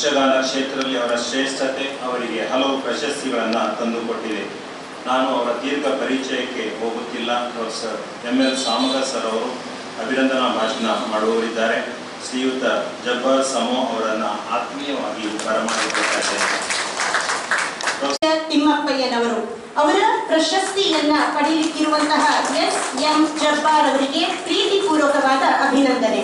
ಯಕ್ಷಗಾನ ಕ್ಷೇತ್ರದಲ್ಲಿ ಅವರ ಶ್ರೇಷ್ಠತೆ ಅವರಿಗೆ ಹಲವು ಪ್ರಶಸ್ತಿಗಳನ್ನು ತಂದುಕೊಟ್ಟಿದೆ. ನಾನು ಅವರ ದೀರ್ಘ ಪರಿಚಯಕ್ಕೆ ಹೋಗುತ್ತಿಲ್ಲ. ಪ್ರೊಫೆಸರ್ ML ಸಾಮಗ ಸರ್ ಅವರು ಅಭಿನಂದನಾ ಭಾಷಣ ಮಾಡುವವರಿದ್ದಾರೆ. ಶ್ರೀಯುತ ಜಬ್ಬಾರ್ ಸಮೋ ಅವರನ್ನು ಆತ್ಮೀಯವಾಗಿ ಬರಮಾಡಿಕೊಟ್ಟಿದ್ದಾರೆ. ತಿಮ್ಮಪ್ಪಯ್ಯನವರು ಅವರ ಪ್ರಶಸ್ತಿಯನ್ನ ಪಡೆಯಲಿಕ್ಕಿರುವಂತಹ SM ಜಬ್ಬಾರ್ ಅವರಿಗೆ ಪ್ರೀತಿಪೂರ್ವಕವಾದ ಅಭಿನಂದನೆ.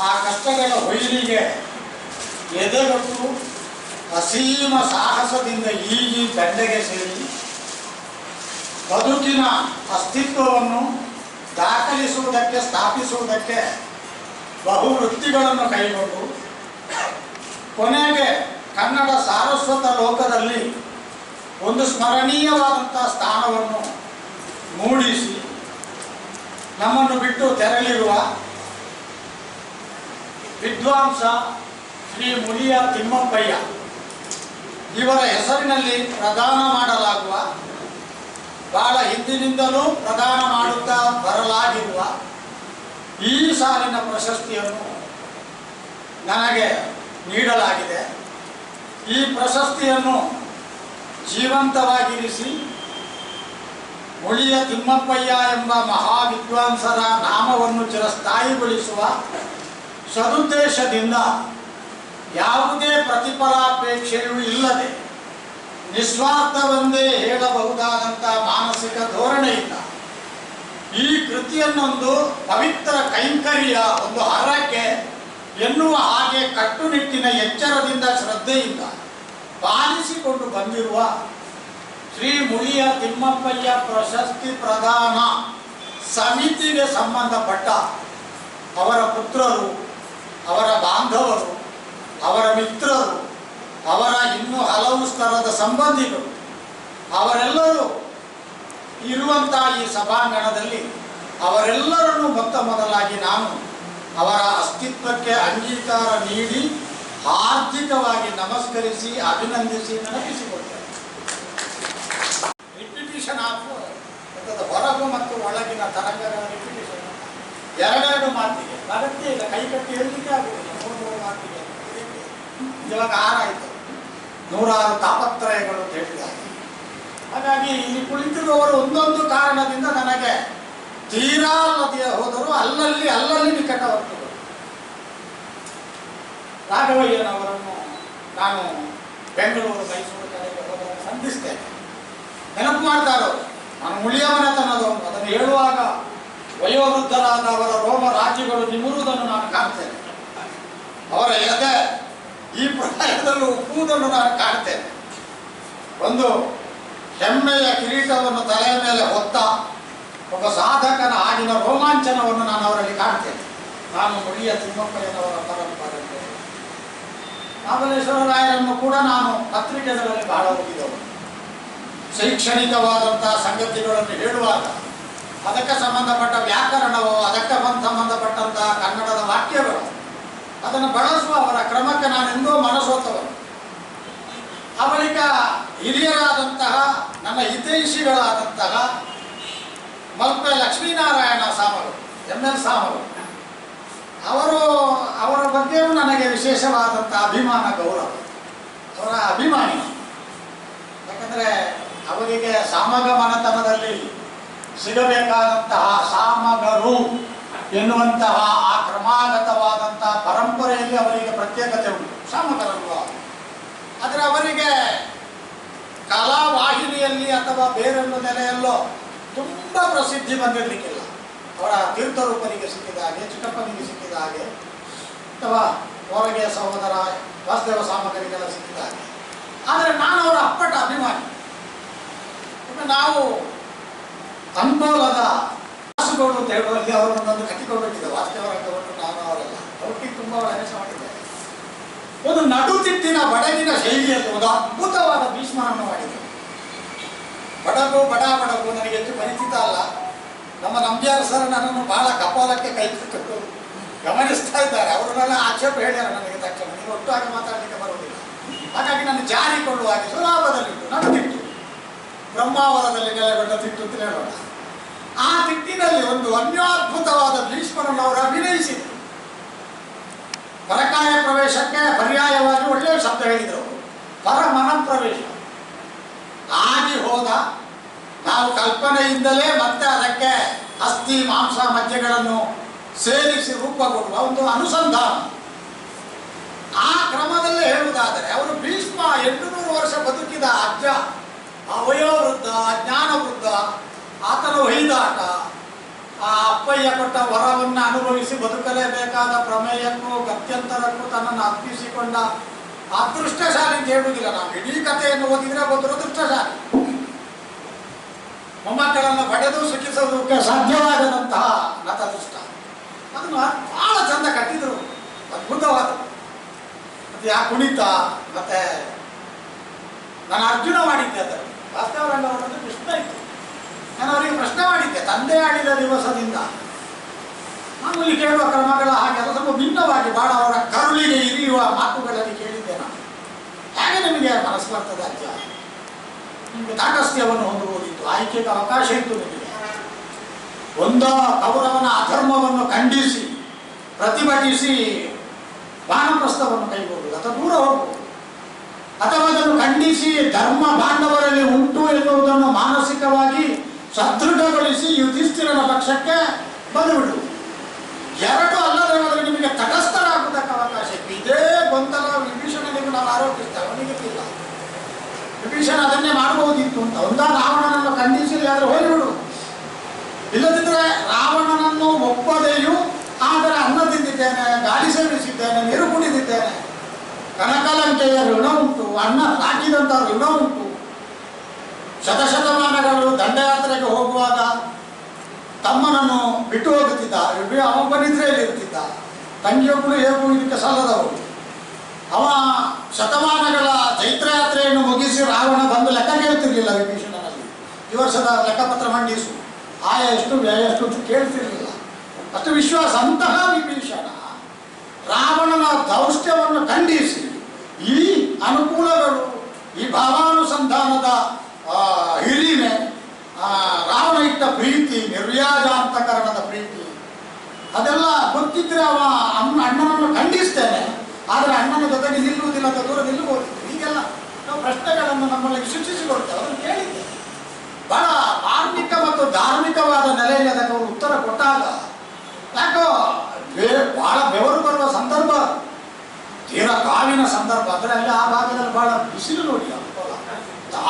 ಆ ಕಷ್ಟಗಳ ಹೊಯ್ಲಿಗೆ ಎದೆಗೊಟ್ಟು ಅಸೀಮ ಸಾಹಸದಿಂದ ಈಗಿ ದಂಡೆಗೆ ಸೇರಿ ಬದುಕಿನ ಅಸ್ತಿತ್ವವನ್ನು ದಾಖಲಿಸುವುದಕ್ಕೆ ಸ್ಥಾಪಿಸುವುದಕ್ಕೆ ಬಹುವೃತ್ತಿಗಳನ್ನು ಕೈಗೊಂಡು ಕೊನೆಗೆ ಕನ್ನಡ ಸಾರಸ್ವತ ಲೋಕದಲ್ಲಿ ಒಂದು ಸ್ಮರಣೀಯವಾದಂಥ ಸ್ಥಾನವನ್ನು ಮೂಡಿಸಿ ನಮ್ಮನ್ನು ಬಿಟ್ಟು ತೆರಳಿರುವ ವಿದ್ವಾಂಸ ಶ್ರೀ ಮುಳಿಯ ತಿಮ್ಮಪ್ಪಯ್ಯ ಇವರ ಹೆಸರಿನಲ್ಲಿ ಪ್ರದಾನ ಮಾಡಲಾಗುವ, ಬಹಳ ಹಿಂದಿನಿಂದಲೂ ಪ್ರದಾನ ಮಾಡುತ್ತಾ ಬರಲಾಗಿರುವ ಈ ಸಾಲಿನ ಪ್ರಶಸ್ತಿಯನ್ನು ನನಗೆ ನೀಡಲಾಗಿದೆ. ಈ ಪ್ರಶಸ್ತಿಯನ್ನು ಜೀವಂತವಾಗಿರಿಸಿ ಮುಳಿಯ ತಿಮ್ಮಪ್ಪಯ್ಯ ಎಂಬ ಮಹಾವಿದ್ವಾಂಸರ ನಾಮವನ್ನು ಚಿರಸ್ಥಾಯಿಗೊಳಿಸುವ ಸದುದ್ದೇಶದಿಂದ ಯಾವುದೇ ಪ್ರತಿಫಲಾಪೇಕ್ಷೆಯೂ ಇಲ್ಲದೆ ನಿಸ್ವಾರ್ಥವೆಂದೇ ಹೇಳಬಹುದಾದಂಥ ಮಾನಸಿಕ ಧೋರಣೆಯಿಂದ ಈ ಕೃತಿಯನ್ನೊಂದು ಪವಿತ್ರ ಕೈಂಕರ್ಯ, ಒಂದು ಹರಕೆ ಎನ್ನುವ ಹಾಗೆ ಕಟ್ಟುನಿಟ್ಟಿನ ಎಚ್ಚರದಿಂದ ಶ್ರದ್ಧೆಯಿಂದ ಪಾಲಿಸಿಕೊಂಡು ಬಂದಿರುವ ಶ್ರೀ ಮುಳಿಯ ತಿಮ್ಮಪ್ಪಯ್ಯ ಪ್ರಶಸ್ತಿ ಪ್ರದಾನ ಸಮಿತಿಗೆ ಸಂಬಂಧಪಟ್ಟ ಅವರ ಪುತ್ರರು, ಅವರ ಬಾಂಧವರು, ಅವರ ಮಿತ್ರರು, ಅವರ ಇನ್ನೂ ಹಲವು ಸ್ತರದ ಸಂಬಂಧಿಗಳು ಅವರೆಲ್ಲರೂ ಇರುವಂಥ ಈ ಸಭಾಂಗಣದಲ್ಲಿ ಅವರೆಲ್ಲರನ್ನು ಮೊದಲಾಗಿ ನಾನು ಅವರ ಅಸ್ತಿತ್ವಕ್ಕೆ ಅಂಗೀಕಾರ ನೀಡಿ ಆರ್ಥಿಕವಾಗಿ ನಮಸ್ಕರಿಸಿ ಅಭಿನಂದಿಸಿ ನೆನಪಿಸಿಕೊಳ್ತೇನೆ. ರಿಪಿಟೇಷನ್ ಆಫ್ ಹೊರಗು ಮತ್ತು ಒಳಗಿನ ತರಂಗಗಳ ರಿಪಿಟೇಷನ್ ಎರಡೆರಡು ಮಾತಿಗೆ ಅಗತ್ಯ ಇಲ್ಲ, ಕೈ ಕಟ್ಟಿ ಹೇಳಲಿಕ್ಕೆ ಆಗುವುದಿಲ್ಲ. 3 ಮಾತಿಗೆ ಇವಾಗ 6 ಆಯಿತು, 106 ತಾಪತ್ರಯಗಳು ಅಂತ ಹೇಳಿದ್ದಾರೆ. ಹಾಗಾಗಿ ಇಲ್ಲಿ ಕುಳಿತಿರುವವರು ಒಂದೊಂದು ಕಾರಣದಿಂದ ನನಗೆ ತೀರಾ ನದಿಯ ಹೋದರು ಅಲ್ಲಲ್ಲಿ ನಿಕಟವರ್ತರು. ರಾಘವಯ್ಯನವರನ್ನು ನಾನು ಬೆಂಗಳೂರು ಮೈಸೂರು ಕಡೆಗೆ ಹೋದಾಗ ಸಂಧಿಸ್ತೇನೆ. ನೆನಪು ಮಾಡ್ತಾರೋ ನಾನು ಮುಳಿಯವನತನದವನು. ಅದನ್ನು ಹೇಳುವಾಗ ವಯೋವೃದ್ಧರಾದ ಅವರ ರೋಮ ರಾಜ್ಯಗಳು ನಿಮುರುವುದನ್ನು ನಾನು ಕಾಣ್ತೇನೆ. ಅವರ ಎದೆ ಈ ಪ್ರಾಯದಲ್ಲೂ ಉಪ್ಪುವುದನ್ನು ನಾನು ಕಾಣ್ತೇನೆ. ಒಂದು ಹೆಮ್ಮೆಯ ಕಿರೀಟವನ್ನು ತಲೆಯ ಮೇಲೆ ಹೊತ್ತ ಒಬ್ಬ ಸಾಧಕನ ಆಗಿನ ರೋಮಾಂಚನವನ್ನು ನಾನು ಅವರಲ್ಲಿ ಕಾಣ್ತೇನೆ. ನಾನು ಮುಳಿಯ ತಿಮ್ಮಪ್ಪಯ್ಯನವರ ಪರಂಪರೆ. ಮಹಾಬಲೇಶ್ವರ ರಾಯರನ್ನು ಕೂಡ ನಾನು ಪತ್ರಿಕೆಗಳಲ್ಲಿ ಬಹಳ ಓದಿದವರು. ಶೈಕ್ಷಣಿಕವಾದಂತಹ ಸಂಗತಿಗಳನ್ನು ಹೇಳುವಾಗ ಅದಕ್ಕೆ ಸಂಬಂಧಪಟ್ಟ ವ್ಯಾಕರಣವು, ಅದಕ್ಕೆ ಸಂಬಂಧಪಟ್ಟಂತಹ ಕನ್ನಡದ ವಾಕ್ಯಗಳು ಅದನ್ನು ಬಳಸುವ ಅವರ ಕ್ರಮಕ್ಕೆ ನಾನೆಂದೋ ಮನಸೋತವರು. ಆ ಬಳಿಕ ಹಿರಿಯರಾದಂತಹ ನನ್ನ ಹಿತೈಷಿಗಳಾದಂತಹ ಮಲ್ಪೆ ಲಕ್ಷ್ಮೀನಾರಾಯಣ ಸಾಮರು, ML ಸಾಮರು, ಅವರ ಬಗ್ಗೆಯೂ ನನಗೆ ವಿಶೇಷವಾದಂಥ ಅಭಿಮಾನ, ಗೌರವ. ಅವರ ಅಭಿಮಾನಿ. ಯಾಕಂದರೆ ಅವರಿಗೆ ಸಾಮಗ ಮನೆತನದಲ್ಲಿ ಸಿಗಬೇಕಾದಂತಹ ಸಾಮಗರು ಎನ್ನುವಂತಹ ಆ ಕ್ರಮ ಕ್ರಮಾಗತವಾದಂತಹ ಪರಂಪರೆಯಲ್ಲಿ ಅವರಿಗೆ ಪ್ರತ್ಯೇಕತೆ ಉಂಟು, ಸಾಮಕರಲ್ವ. ಆದರೆ ಅವರಿಗೆ ಕಲಾವಾಹಿನಿಯಲ್ಲಿ ಅಥವಾ ಬೇರೊಂದು ನೆಲೆಯಲ್ಲೋ ತುಂಬ ಪ್ರಸಿದ್ಧಿ ಬಂದಿರಲಿಕ್ಕಿಲ್ಲ. ಅವರ ತೀರ್ಥರೂಪನಿಗೆ ಸಿಕ್ಕಿದ ಹಾಗೆ, ಚಿಕ್ಕಪ್ಪನಿಗೆ ಸಿಕ್ಕಿದ ಹಾಗೆ, ಅಥವಾ ಹೊರಗೆ ಸಹೋದರ ವಾಸುದೇವ ಸಾಮಕರಿಗೆಲ್ಲ ಸಿಕ್ಕಿದ ಹಾಗೆ. ಆದರೆ ನಾನು ಅವರ ಅಪ್ಪಟ ಅಭಿಮಾನಿ. ನಾವು ಅಂಕೋಲದ ವಾಸುಗೌಡರು ಅಂತ ಹೇಳುವಲ್ಲಿ ಅವರನ್ನೊಂದು ಕಟ್ಟಿಕೊಂಡಿದ್ದೆ. ವಾಸುದೇವ ರಂಗವನ್ನು ನಾನು ಅವರೆಲ್ಲ ಒಟ್ಟಿಗೆ ತುಂಬ ಅವರ ಕೆಲಸ ಮಾಡಿದ್ದಾರೆ. ಒಂದು ನಡುತಿಟ್ಟಿನ ಬಡಗಿನ ಶೈಲಿಯಲ್ಲಿ ಒಂದು ಅದ್ಭುತವಾದ ಭೀಷ್ಮನನ್ನು ಮಾಡಿದರು. ಬಡಗು ನನಗೆ ಹೆಚ್ಚು ಪರಿಚಿತ ಅಲ್ಲ. ನಮ್ಮ ನಂಬ್ಯಾರ ಸರ್ ನನ್ನನ್ನು ಬಹಳ ಕಪಾಲಕ್ಕೆ ಕೈ ಕೊಟ್ಟು ಗಮನಿಸ್ತಾ ಇದ್ದಾರೆ. ಅವರನ್ನೆಲ್ಲ ಆಕ್ಷೇಪ ಹೇಳ್ಯಾರ ನನಗೆ ತಕ್ಷಣ, ನೀವು ಒಟ್ಟಾಗಿ ಮಾತಾಡಲಿಕ್ಕೆ ಬರುವುದಿಲ್ಲ. ಹಾಗಾಗಿ ನಾನು ಜಾರಿಕೊಳ್ಳುವ ಹಾಗೆ ಸುಲಾಭದಲ್ಲಿಟ್ಟು ನಡುತಿಟ್ಟು, ಬ್ರಹ್ಮಾವರದಲ್ಲಿ ನೆಲೆಗೊಂಡ ತಿಟ್ಟು ಅಂತ ಹೇಳೋಣ. ಆ ತಿಟ್ಟಿನಲ್ಲಿ ಒಂದು ಅನ್ಯಾದ್ಭುತವಾದ ಭೀಷ್ಮರನ್ನು ಅವರು ಅಭಿನಯಿಸಿದರು. ಪರಕಾಯ ಪ್ರವೇಶಕ್ಕೆ ಪರ್ಯಾಯವಾಗಿ ಒಳ್ಳೆಯ ಶಬ್ದ ಹೇಳಿದರು. ಪರಮನ ಪ್ರವೇಶ ಆಗಿ ಹೋದ. ನಾವು ಕಲ್ಪನೆಯಿಂದಲೇ ಮತ್ತೆ ಅದಕ್ಕೆ ಅಸ್ಥಿ ಮಾಂಸ ಮಜ್ಜೆಗಳನ್ನು ಸೇರಿಸಿ ರೂಪ ಕೊಡುವ ಒಂದು ಅನುಸಂಧಾನ. ಆ ಕ್ರಮದಲ್ಲೇ ಹೇಳುವುದಾದರೆ ಅವರು ಭೀಷ್ಮ 800 ವರ್ಷ ಬದುಕಿದ ಅಜ್ಜ, ವಯೋವೃದ್ಧ, ಜ್ಞಾನವೃದ್ಧ, ಆತನ ಹೊಯ್ದಾಟ, ಆ ಅಪ್ಪಯ್ಯ ಕೊಟ್ಟ ವರವನ್ನು ಅನುಭವಿಸಿ ಬದುಕಲೇಬೇಕಾದ ಪ್ರಮೇಯಕ್ಕೂ ಗತ್ಯಂತರಕ್ಕೂ ತನ್ನನ್ನು ಅರ್ಪಿಸಿಕೊಂಡ ಅದೃಷ್ಟಶಾಲಿ ಅಂತ ಹೇಳುವುದಿಲ್ಲ. ನಾವು ಇಡೀ ಕಥೆಯನ್ನು ಓದಿದ್ರೆ ಒಬ್ಬ ದುರದೃಷ್ಟಶಾಲಿ. ಮೊಮ್ಮಕ್ಕಳನ್ನು ಪಡೆದು ಸುಖಿಸೋದಕ್ಕೆ ಸಾಧ್ಯವಾಗದಂತಹ ನತದೃಷ್ಟ. ಅದನ್ನು ಬಹಳ ಚಂದ ಕಟ್ಟಿದ್ರು, ಅದ್ಭುತವಾದ. ಮತ್ತೆ ಆ ಕುಣಿತ, ಮತ್ತೆ ನಾನು ಅರ್ಜುನ ಮಾಡಿದ್ದೆ ಅದರಲ್ಲಿ. ವಾಸ್ತವ ರಂಗ ಅವರದ್ದು ಕೃಷ್ಣ ಇತ್ತು. ನಾನು ಅವರಿಗೆ ಪ್ರಶ್ನೆ ಮಾಡಿದ್ದೆ, ತಂದೆ ಆಡಿದ ದಿವಸದಿಂದ ಮಾಮೂಲಿ ಕೇಳುವ ಕ್ರಮಗಳ ಹಾಗೆ ಅದು ಸ್ವಲ್ಪ ಭಿನ್ನವಾಗಿ ಬಹಳ ಅವರ ಕರುಳಿಗೆ ಇರಿಯುವ ಮಾತುಗಳಲ್ಲಿ ಕೇಳಿದ್ದೆ ನಾನು. ಹೇಗೆ ನಿಮಗೆ ಮನಸ್ಸು ಬರ್ತದೆ ಅಜ್ಜ? ನಿಮಗೆ ತಾಟಸ್ಥ್ಯವನ್ನು ಹೊಂದುವುದಿತ್ತು, ಆಯ್ಕೆಗೆ ಅವಕಾಶ ಇತ್ತು ನಿಮಗೆ. ಒಂದೋ ಕೌರವನ ಅಧರ್ಮವನ್ನು ಖಂಡಿಸಿ ಪ್ರತಿಭಟಿಸಿ ವಾನಪ್ರಸ್ಥವನ್ನು ಕೈಗೊಳ್ಳುವುದು ಅಥವಾ ದೂರ ಹೋಗುವುದು, ಅಥವಾ ಅದನ್ನು ಖಂಡಿಸಿ ಧರ್ಮ ಬಾಂಧವರಲ್ಲಿ ಉಂಟು ಎನ್ನುವುದನ್ನು ಮಾನಸಿಕವಾಗಿ ಸದೃಢಗೊಳಿಸಿ ಯುಧಿಷ್ಠಿರನ ಪಕ್ಷಕ್ಕೆ ಬಂದುಬಿಡುವುದು. ಎರಡು ಅಲ್ಲದೆ ಹೋದರೆ ನಿಮಗೆ ತಟಸ್ಥರಾಗುವುದಕ್ಕೆ ಅವಕಾಶ ಇತ್ತು. ಇದೇ ಗೊಂದಲ ವಿಭೀಷಣನಿಗೂ ನಾವು ಆರೋಪಿಸ್ತೇವೆ, ಅವನಿಗಿಲ್ಲ. ವಿಭೀಷಣ ಅದನ್ನೇ ಮಾಡಬಹುದಿತ್ತು ಅಂತ. ಒಂದಾ ರಾವಣನನ್ನು ಖಂಡಿಸಿ ಆದರೆ ಹೋಗಿಬಿಡು, ಇಲ್ಲದಿದ್ದರೆ ರಾವಣನನ್ನು ಒಪ್ಪದೆಯೂ ಆದರೆ ಅನ್ನ ತಿಂದಿದ್ದೇನೆ, ಗಾಳಿ ಸೇವಿಸಿದ್ದೇನೆ, ನೀರು ಕುಡಿದಿದ್ದೇನೆ, ಕನಕಲಂಕೆಯ ಋಣ ಉಂಟು, ಅನ್ನ ಹಾಕಿದಂಥ ಋಣ ಉಂಟು. ಶತಶತಮಾನಗಳು ದಂಡಯಾತ್ರೆಗೆ ಹೋಗುವಾಗ ತಮ್ಮನನ್ನು ಬಿಟ್ಟು ಹೋಗುತ್ತಿದ್ದ, ಅವನ ನಿದ್ರೆಯಲ್ಲಿ ಇರ್ತಿದ್ದ. ತಂಗಿಯೊಬ್ಬಳು ಹೇಗೂ ಇದಕ್ಕೆ ಸಲ್ಲದವರು. ಅವ ಶತಮಾನಗಳ ಚೈತ್ರಯಾತ್ರೆಯನ್ನು ಮುಗಿಸಿ ರಾವಣ ಬಂದು ಲೆಕ್ಕ ಕೇಳ್ತಿರ್ಲಿಲ್ಲ ವಿಭೀಷಣನಲ್ಲಿ. ಈ ವರ್ಷದ ಲೆಕ್ಕಪತ್ರ ಮಂಡಿಸು, ಆಯ ಎಷ್ಟು ವ್ಯಯ ಎಷ್ಟು ಅಂತ ಕೇಳ್ತಿರ್ಲಿಲ್ಲ. ಅಷ್ಟು ವಿಶ್ವಾಸ. ಅಂತಹ ವಿಭೀಷಣ ರಾವಣನ ದೌಷ್ಟ್ಯವನ್ನು ಖಂಡಿಸಿ ಈ ಅನುಕೂಲಗಳು, ಈ ಭಾವಾನುಸಂಧಾನದ ಹಿರಿಮೆ, ರಾವಣ ಇಟ್ಟ ಪ್ರೀತಿ, ನಿರ್ವ್ಯಾಜಾಂತಕರಣದ ಪ್ರೀತಿ, ಅದೆಲ್ಲ ಗೊತ್ತಿದ್ರೆ ಅವ ಅಣ್ಣನನ್ನು ಖಂಡಿಸ್ತೇನೆ, ಆದರೆ ಅಣ್ಣನ ಜೊತೆಗೆ ನಿಲ್ಲುವುದಿಲ್ಲ ಅಂತ ದೂರ ನಿಲ್ಲಬಹುದು. ಹೀಗೆಲ್ಲ ನಾವು ಪ್ರಶ್ನೆಗಳನ್ನು ನಮ್ಮಲ್ಲಿ ಸೃಷ್ಟಿಸಿಕೊಡ್ತೇವೆ. ಅದನ್ನು ಕೇಳಿದ್ದೆ. ಬಹಳ ಮಾರ್ಮಿಕ ಮತ್ತು ಧಾರ್ಮಿಕವಾದ ನೆಲೆಯಲ್ಲಿ ಅದಕ್ಕೆ ಅವರು ಉತ್ತರ ಕೊಟ್ಟಾಗ ಯಾಕೋ ಬಹಳ ಬೆವರು ಬರುವ ಸಂದರ್ಭ, ತೀರ ಕಾವಿನ ಸಂದರ್ಭ. ಅಂದರೆ ಅಲ್ಲಿ ಆ ಭಾಗದಲ್ಲಿ ಬಹಳ ಬಿಸಿಲು ನೋಡಿ, ಅನುಕೂಲ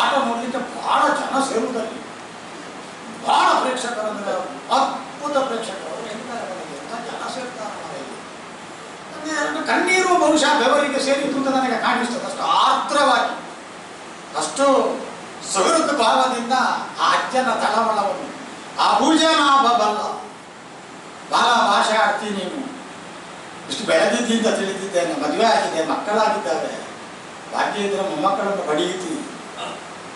ಆಟ ನೋಡಲಿಕ್ಕೆ ಬಹಳ ಜನ ಸೇರುವುದಲ್ಲಿ ಬಹಳ ಪ್ರೇಕ್ಷಕರು, ಅಂದರೆ ಅದ್ಭುತ ಪ್ರೇಕ್ಷಕರು. ಎಂತ ಜನ ಸೇರ್ತಾರೆ ಮನೆಯಲ್ಲಿ. ಕಣ್ಣೀರು ಬಹುಶಃ ಬೆವರಿಗೆ ಸೇರಿತು ಅಂತ ನನಗೆ ಕಾಣಿಸ್ತದೆ. ಅಷ್ಟು ಆರ್ದ್ರವಾಗಿ, ಅಷ್ಟು ಸುಹೃತ್ ಭಾವದಿಂದ ಆ ಅಜ್ಜನ ತಳಮಳವನ್ನು, ಆ ಭುಜನಾಭ ಬಲ್ಲ, ಬಹಳ ಭಾಷೆ ಆಡ್ತೀನಿ ನೀನು, ಇಷ್ಟು ಬೆಳೆದಿದ್ದಿಂದ ತಿಳಿದಿದ್ದೇನೆ, ಮದುವೆ ಆಗಿದೆ, ಮಕ್ಕಳಾಗಿದ್ದಾವೆ, ಭಾಗ್ಯ ಇದ್ರೆ ಮೊಮ್ಮಕ್ಕಳನ್ನು ಬಡಿಯುತ್ತೀನಿ,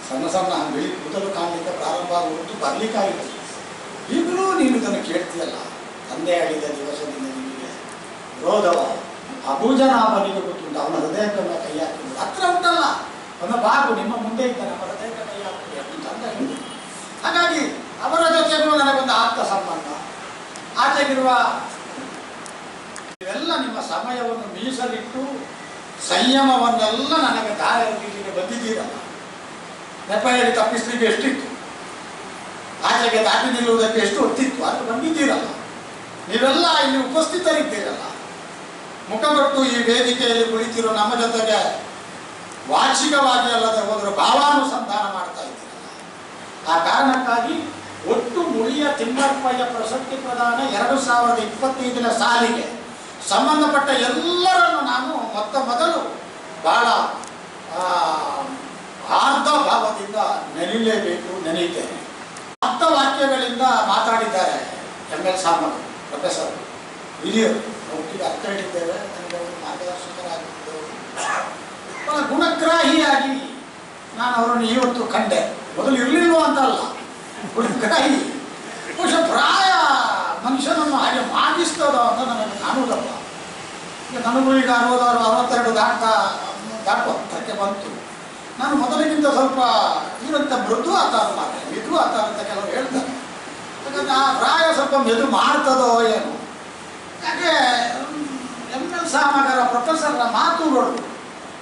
ಸಣ್ಣ ಸಣ್ಣ ಬಿಳಿ ಕೂದಲು ಕಾಣಲಿಕ್ಕೆ ಪ್ರಾರಂಭ ಆಗುವುದು ಬರಲಿಕ್ಕಾಗಿದೆ. ಈಗಲೂ ನೀನು ಇದನ್ನು ಕೇಳ್ತೀಯಲ್ಲ, ತಂದೆ ಆಡಿದ ದಿವಸದಿಂದ ನಿಮಗೆ ವಿರೋಧವ. ಅಭುಜನಾಭನಿಗೆ ಗೊತ್ತುಂಟು, ಅವನ ಹೃದಯಕ್ಕೆ ಕೈ ಹಾಕಿದ್ರು ಹತ್ರ ಉಂಟಲ್ಲ, ಅವನ ಬಾಗು ನಿಮ್ಮ ಮುಂದೆ ಇದ್ದಾನೆ, ಅವನ ಹೃದಯಕ್ಕೆ ಕೈ ಹಾಕಿದ್ರು ಅಂತ ಹೇಳಿದ್ರು. ಹಾಗಾಗಿ ಅವರ ಜೊತೆಗೂ ನನಗೊಂದು ಆಪ್ತ ಸಂಬಂಧ. ಆಚೆಗಿರುವ ಇವೆಲ್ಲ ನಿಮ್ಮ ಸಮಯವನ್ನು ಮೀಸಲಿಟ್ಟು ಸಂಯಮವನ್ನೆಲ್ಲ ನನಗೆ ದಾರಿ ಎತ್ತಿಗೆ ಬಂದಿದ್ದೀರಲ್ಲ. ನೆಪ ಹೇಳಿ ತಪ್ಪಿಸ್ಲಿಕ್ಕೆ ಎಷ್ಟಿತ್ತು, ಆಚೆಗೆ ದಾಟಿ ನಿಲ್ಲುವುದಕ್ಕೆ ಎಷ್ಟು ಹೊತ್ತಿತ್ತು, ಅದು ಬಂದಿದ್ದೀರಲ್ಲ. ನೀವೆಲ್ಲ ಇಲ್ಲಿ ಉಪಸ್ಥಿತರಿದ್ದೀರಲ್ಲ, ಮುಖಗೊಟ್ಟು ಈ ವೇದಿಕೆಯಲ್ಲಿ ಕುಳಿತಿರೋ ನಮ್ಮ ಜೊತೆಗೆ ವಾರ್ಷಿಕವಾಗಿ ಅಲ್ಲದೆ ಹೋದರೂ ಭಾವಾನುಸಂಧಾನ ಮಾಡ್ತಾ ಇದ್ದೀರಲ್ಲ, ಆ ಕಾರಣಕ್ಕಾಗಿ ಒಟ್ಟು ಮುಳಿಯ ತಿಮ್ಮಪ್ಪಯ್ಯ ಪ್ರಶಸ್ತಿ ಪ್ರದಾನ 2025ನೇ ಸಾಲಿಗೆ ಸಂಬಂಧಪಟ್ಟ ಎಲ್ಲರನ್ನು ನಾನು ಮೊದಲು ಬಹಳ ಆರ್ಧ ಭಾವದಿಂದ ನೆನೆಯಲೇಬೇಕು, ನೆನೆಯುತ್ತೇನೆ. ಆಪ್ತ ವಾಕ್ಯಗಳಿಂದ ಮಾತಾಡಿದ್ದಾರೆ ML ಸಾಮಗ್ ಪ್ರೊಫೆಸರ್ ಹಿರಿಯರು, ಒಟ್ಟಿಗೆ ಅರ್ಥ ಹೇಳಿದ್ದೇವೆ, ನನಗೆ ಅವರು ಮಾರ್ಗದರ್ಶಕರಾಗಿದ್ದರು. ಬಹಳ ಗುಣಗ್ರಾಹಿಯಾಗಿ ನಾನು ಅವರನ್ನು ಇವತ್ತು ಕಂಡೆ. ಮೊದಲು ಇರಲಿಲ್ವೋ ಅಂತಲ್ಲ, ಗುಣಗ್ರಾಹಿ. ಬಹುಶಃ ಪ್ರಾಯ ಮನುಷ್ಯನನ್ನು ಹಾಗೆ ಮಾಡಿಸ್ತದೋ ಅಂತ ನನಗೆ ಕಾಣುವುದಲ್ಲ. ಈಗ ನನಗೂ ಈಗ 62 ದಾಟುವಂತಕ್ಕೆ ಬಂತು. ನಾನು ಮೊದಲಿಗಿಂತ ಸ್ವಲ್ಪ ಇವರಂತ ಮೃದು ಆತಾರ ಮಾತ್ರ, ಮಿದು ಆತಾರ ಅಂತ ಕೆಲವರು ಹೇಳ್ತಾರೆ. ಯಾಕಂದರೆ ಆ ಪ್ರಾಯ ಸ್ವಲ್ಪ ಮೆದು ಮಾಡ್ತದೋ ಏನು. ಯಾಕೆ ML ಸಾಮಗರ ಪ್ರೊಫೆಸರ್ನ ಮಾತುಗಳು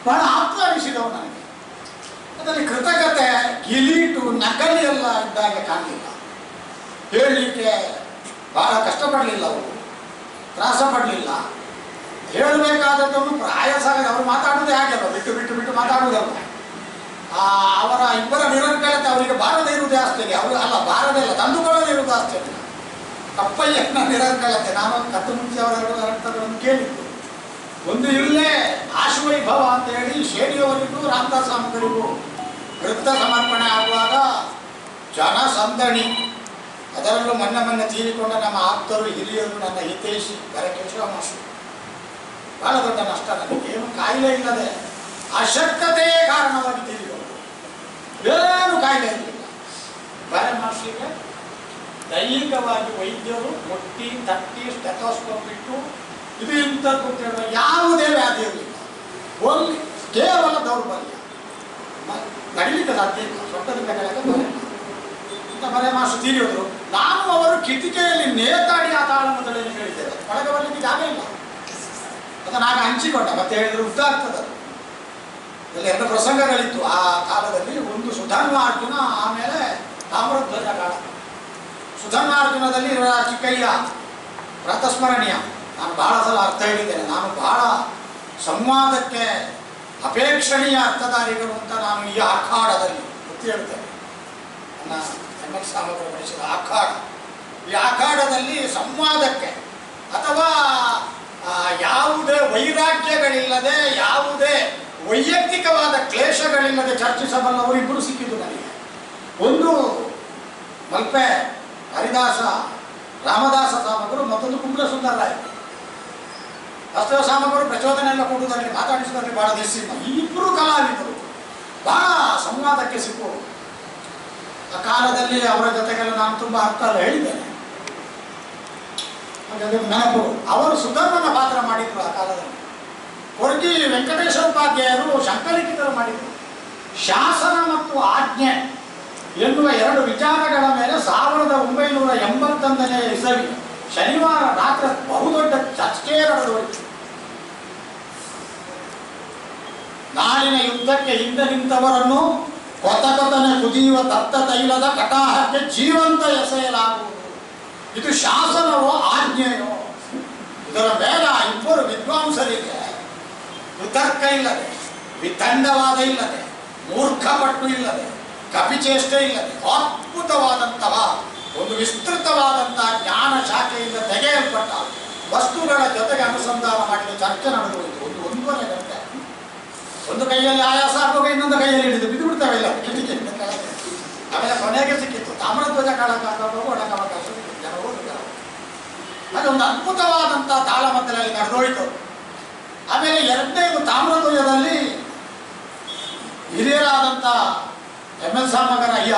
ಬಹಳ ಆಪ್ತ ಅನಿಸಿದವು ನನಗೆ. ಅದರಲ್ಲಿ ಕೃತಜ್ಞತೆ, ಗಿಲೀಟು, ನಕಲಿ ಎಲ್ಲ ಇದ್ದಾಗೆ ಕಾಣಲಿಲ್ಲ. ಹೇಳಲಿಕ್ಕೆ ಬಹಳ ಕಷ್ಟಪಡಲಿಲ್ಲ, ಅವರು ತ್ರಾಸ ಪಡಲಿಲ್ಲ. ಹೇಳಬೇಕಾದದ್ದನ್ನು ಪ್ರಾಯ ಸಹ ಅವರು ಮಾತಾಡೋದೇ ಹಾಗೆಲ್ಲ, ಬಿಟ್ಟು ಬಿಟ್ಟು ಬಿಟ್ಟು ಮಾತಾಡುವುದಲ್ಲ. ಅವರ ಇಬ್ಬರ ನಿರಂಕಳತೆ ಅವರಿಗೆ ಬಾರದೇ ಇರುವುದೇ ಆಶ್ಚರ್ಯ. ಅವರು ಅಲ್ಲ, ಬಾರದೇ ಇಲ್ಲ, ತಂದುಕೊಳ್ಳದೇ ಇರುವುದು ಆಶ್ಚರ್ಯ. ಕಪ್ಪಯ್ಯನ ನಿರಂಕಳತೆ ನಾನು ಕತ್ತು ಮುಂಚೆ ಅವರೆರಡು ಕೇಳಿದ್ದು. ಒಂದು ಇಲ್ಲೇ ಆಶುವೈಭವ ಅಂತ ಹೇಳಿ ಶೇಡಿಯವರಿಗೂ ರಾಮದಾಸ್ ಸಾಮಕರಿಗೂ ವೃತ್ತ ಸಮರ್ಪಣೆ ಆಗುವಾಗ ಜನಸಂದಣಿ, ಅದರಲ್ಲೂ ಮೊನ್ನೆ ತೀರಿಕೊಂಡ ನಮ್ಮ ಆಪ್ತರು, ಹಿರಿಯರು, ನನ್ನ ಹಿತೈಷಿ ಗರಕೇಶ್ವರ ಮಾಸ್ಟರ್. ಬಹಳ ದೊಡ್ಡ ನಷ್ಟ ನನಗೆ. ಏನು ಕಾಯಿಲೆ ಇಲ್ಲದೆ ಅಶಕ್ತತೆಯೇ ಕಾರಣವಾಗಿ ತೀರಿಕೊಂಡು, ಏನು ಕಾಯಿಲೆ ಇರಲಿಲ್ಲ. ಬೇರೆ ಮಾಸ್ಟರಿಗೆ ದೈಹಿಕವಾಗಿ ವೈದ್ಯರು ಮುಟ್ಟಿ ತಟ್ಟಿ ಸ್ಟೆಥೋಸ್ಕೋಪ್ ಇಟ್ಟು ಇದು ಇಂಥದ್ದು ಕೇಳುವ ಯಾವುದೇ ವ್ಯಾಧಿ ಇರಲಿಲ್ಲ. ಒಂದು ಕೇವಲ ದೌರ್ಬಲ್ಯ, ನಡಿಲಿಕ್ಕೆ ಸಾಧ್ಯ ಇಲ್ಲ. ಸೊಟ್ಟದಿಂದ ಕೆಳಗೆ ಬರೆ ಮಾಸ್ಟರ್ ತೀರಿಯೋದ್ರು. ನಾನು ಅವರು ಕಿಟಿಕೆಯಲ್ಲಿ ನೇತಾಡಿ ಆ ತಾಳಮದ್ದಳೆಯನ್ನು ಹೇಳಿದ್ದೇವೆ. ಒಳಗೆ ಬರಲಿಕ್ಕೆ ಜಾಗ ಇಲ್ಲ. ಅದನ್ನು ಆಗ ಹಂಚಿಕೊಂಡ. ಮತ್ತೆ ಹೇಳಿದ್ರು ಉದ್ದ ಆಗ್ತದೆ. ಇಲ್ಲಿ 2 ಪ್ರಸಂಗಗಳಿತ್ತು ಆ ಕಾಲದಲ್ಲಿ. ಒಂದು ಸುಧನ್ವಾರ್ಜುನ, ಆಮೇಲೆ ತಾಮ್ರಧ್ವಜ ಕಾಲ. ಸುಧನ್ವಾರ್ಜುನದಲ್ಲಿ ಚಿಕ್ಕಯ್ಯ ಪ್ರಾತಸ್ಮರಣೀಯ. ನಾನು ಬಹಳ ಸಲ ಅರ್ಥ ಹೇಳಿದ್ದೇನೆ. ನಾನು ಬಹಳ ಸಂವಾದಕ್ಕೆ ಅಪೇಕ್ಷಣೀಯ ಅರ್ಥಧಾರಿಗಳು ಅಂತ ನಾನು ಈ ಅಖಾಡದಲ್ಲಿ ಗೊತ್ತಿ ಹೇಳ್ತೇನೆ. ನನ್ನ ML ಸಾಮಗ್ರಿ ಬೆಳೆಸಿದ ಅಖಾಡ. ಈ ಅಖಾಡದಲ್ಲಿ ಸಂವಾದಕ್ಕೆ ಅಥವಾ ಯಾವುದೇ ವೈರಾಗ್ಯಗಳಿಲ್ಲದೆ, ಯಾವುದೇ ವೈಯಕ್ತಿಕವಾದ ಕ್ಲೇಶಗಳಿಲ್ಲದೆ ಚರ್ಚಿಸಬಲ್ಲವರು ಇಬ್ಬರು ಸಿಕ್ಕಿದ್ದು ನನಗೆ. ಒಂದು ಮಲ್ಪೆ ಹರಿದಾಸ ರಾಮದಾಸ ಸಾಮಗರು, ಮತ್ತೊಂದು ಕುಂಬ್ಳ ಸುಂದರರಾಯ. ವಾಸ್ತವ ಸಾಮಗರು ಪ್ರಚೋದನೆ ಎಲ್ಲ ಕೊಡುವುದರಲ್ಲಿ, ಮಾತಾಡಿಸುವುದರಲ್ಲಿ ಬಹಳ ನಿಸ್ಸಿಮ. ಈ ಇಬ್ಬರು ಕಲಾವಿದರು ಬಹಳ ಸಂವಾದಕ್ಕೆ ಸಿಕ್ಕುವರು. ಆ ಕಾಲದಲ್ಲಿ ಅವರ ಜೊತೆಗೆಲ್ಲ ನಾನು ತುಂಬ ಅರ್ಥ ಎಲ್ಲ ಹೇಳಿದ್ದೇನೆ. ನೆನಪು. ಅವರು ಸುಧರ್ಮನ ಪಾತ್ರ ಮಾಡಿದ್ರು ಆ ಕಾಲದಲ್ಲಿ. ಕೊರ್ಗಿ ವೆಂಕಟೇಶ್ವರ ಉಪಾಧ್ಯಾಯರು ಶಂಕರಲಿಖಿತರು ಮಾಡಿದರು. ಶಾಸನ ಮತ್ತು ಆಜ್ಞೆ ಎನ್ನುವ 2 ವಿಚಾರಗಳ ಮೇಲೆ 1981ನೇ ಇಸವಿ ಶನಿವಾರ ರಾತ್ರಿ ಬಹುದೊಡ್ಡ ಚರ್ಚೆ ನಡೆದೋಯಿತು. ನಾಳಿನ ಯುದ್ಧಕ್ಕೆ ಹಿಂದೆ ನಿಂತವರನ್ನು ಕೊತಕೊತನೆ ಕುದಿಯುವ ತಪ್ತ ತೈಲದ ಕಟಾಹಕ್ಕೆ ಜೀವಂತ ಎಸೆಯಲಾಗುವುದು. ಇದು ಶಾಸನವೋ ಆಜ್ಞೆಯೋ? ಇದರ ಮೇಲೆ ಇಬ್ಬರು ವಿದ್ವಾಂಸರಿಗೆ ವಿತರ್ಕ ಇಲ್ಲದೆ, ವಿತಂಡವಾದ ಇಲ್ಲದೆ, ಮೂರ್ಖಪಟ್ಟು ಇಲ್ಲದೆ, ಕಪಿಚೇಷ್ಟೆ ಇಲ್ಲದೆ, ಅದ್ಭುತವಾದಂತಹ ಒಂದು ವಿಸ್ತೃತವಾದಂತಹ ಜ್ಞಾನ ಶಾಖೆಯಿಂದ ತೆಗೆಯಲ್ಪಟ್ಟ ವಸ್ತುಗಳ ಜೊತೆಗೆ ಅನುಸಂಧಾನ ಮಾಡಿದ ಚರ್ಚೆ ನಡೆದುವುದು. 1.5 ಗಂಟೆ. ಒಂದು ಕೈಯಲ್ಲಿ ಆಯಾಸ ಆಗುವಾಗ ಇನ್ನೊಂದು ಕೈಯಲ್ಲಿ ಹಿಡಿದು ಬಿದ್ದು ಬಿಡ್ತವೆ ಇಲ್ಲ ಕಿಟಕಿಯಿಂದ ಕೆಳಗೆ. ಆಮೇಲೆ ಕೊನೆಗೆ ಸಿಕ್ಕಿತ್ತು ತಾಮ್ರಧ್ವಜ ಕಾಳಕ್ಕಾಗುವಾಗ ಒಳಗೆ ಅವಕಾಶ ಸಿಕ್ಕಿತ್ತು. ಜನ ಓದಿದ್ದಾರೆ. ಅದೊಂದು ಅದ್ಭುತವಾದಂತಹ ತಾಳಮದ್ದಲೆಯಲ್ಲಿ ನಡೆದೋಯ್ತು. ಆಮೇಲೆ 2ನೇದು ತಾಮ್ರಧ್ವಜದಲ್ಲಿ ಹಿರಿಯರಾದಂಥ ML ಸಾಮಗರ ಅಯ್ಯ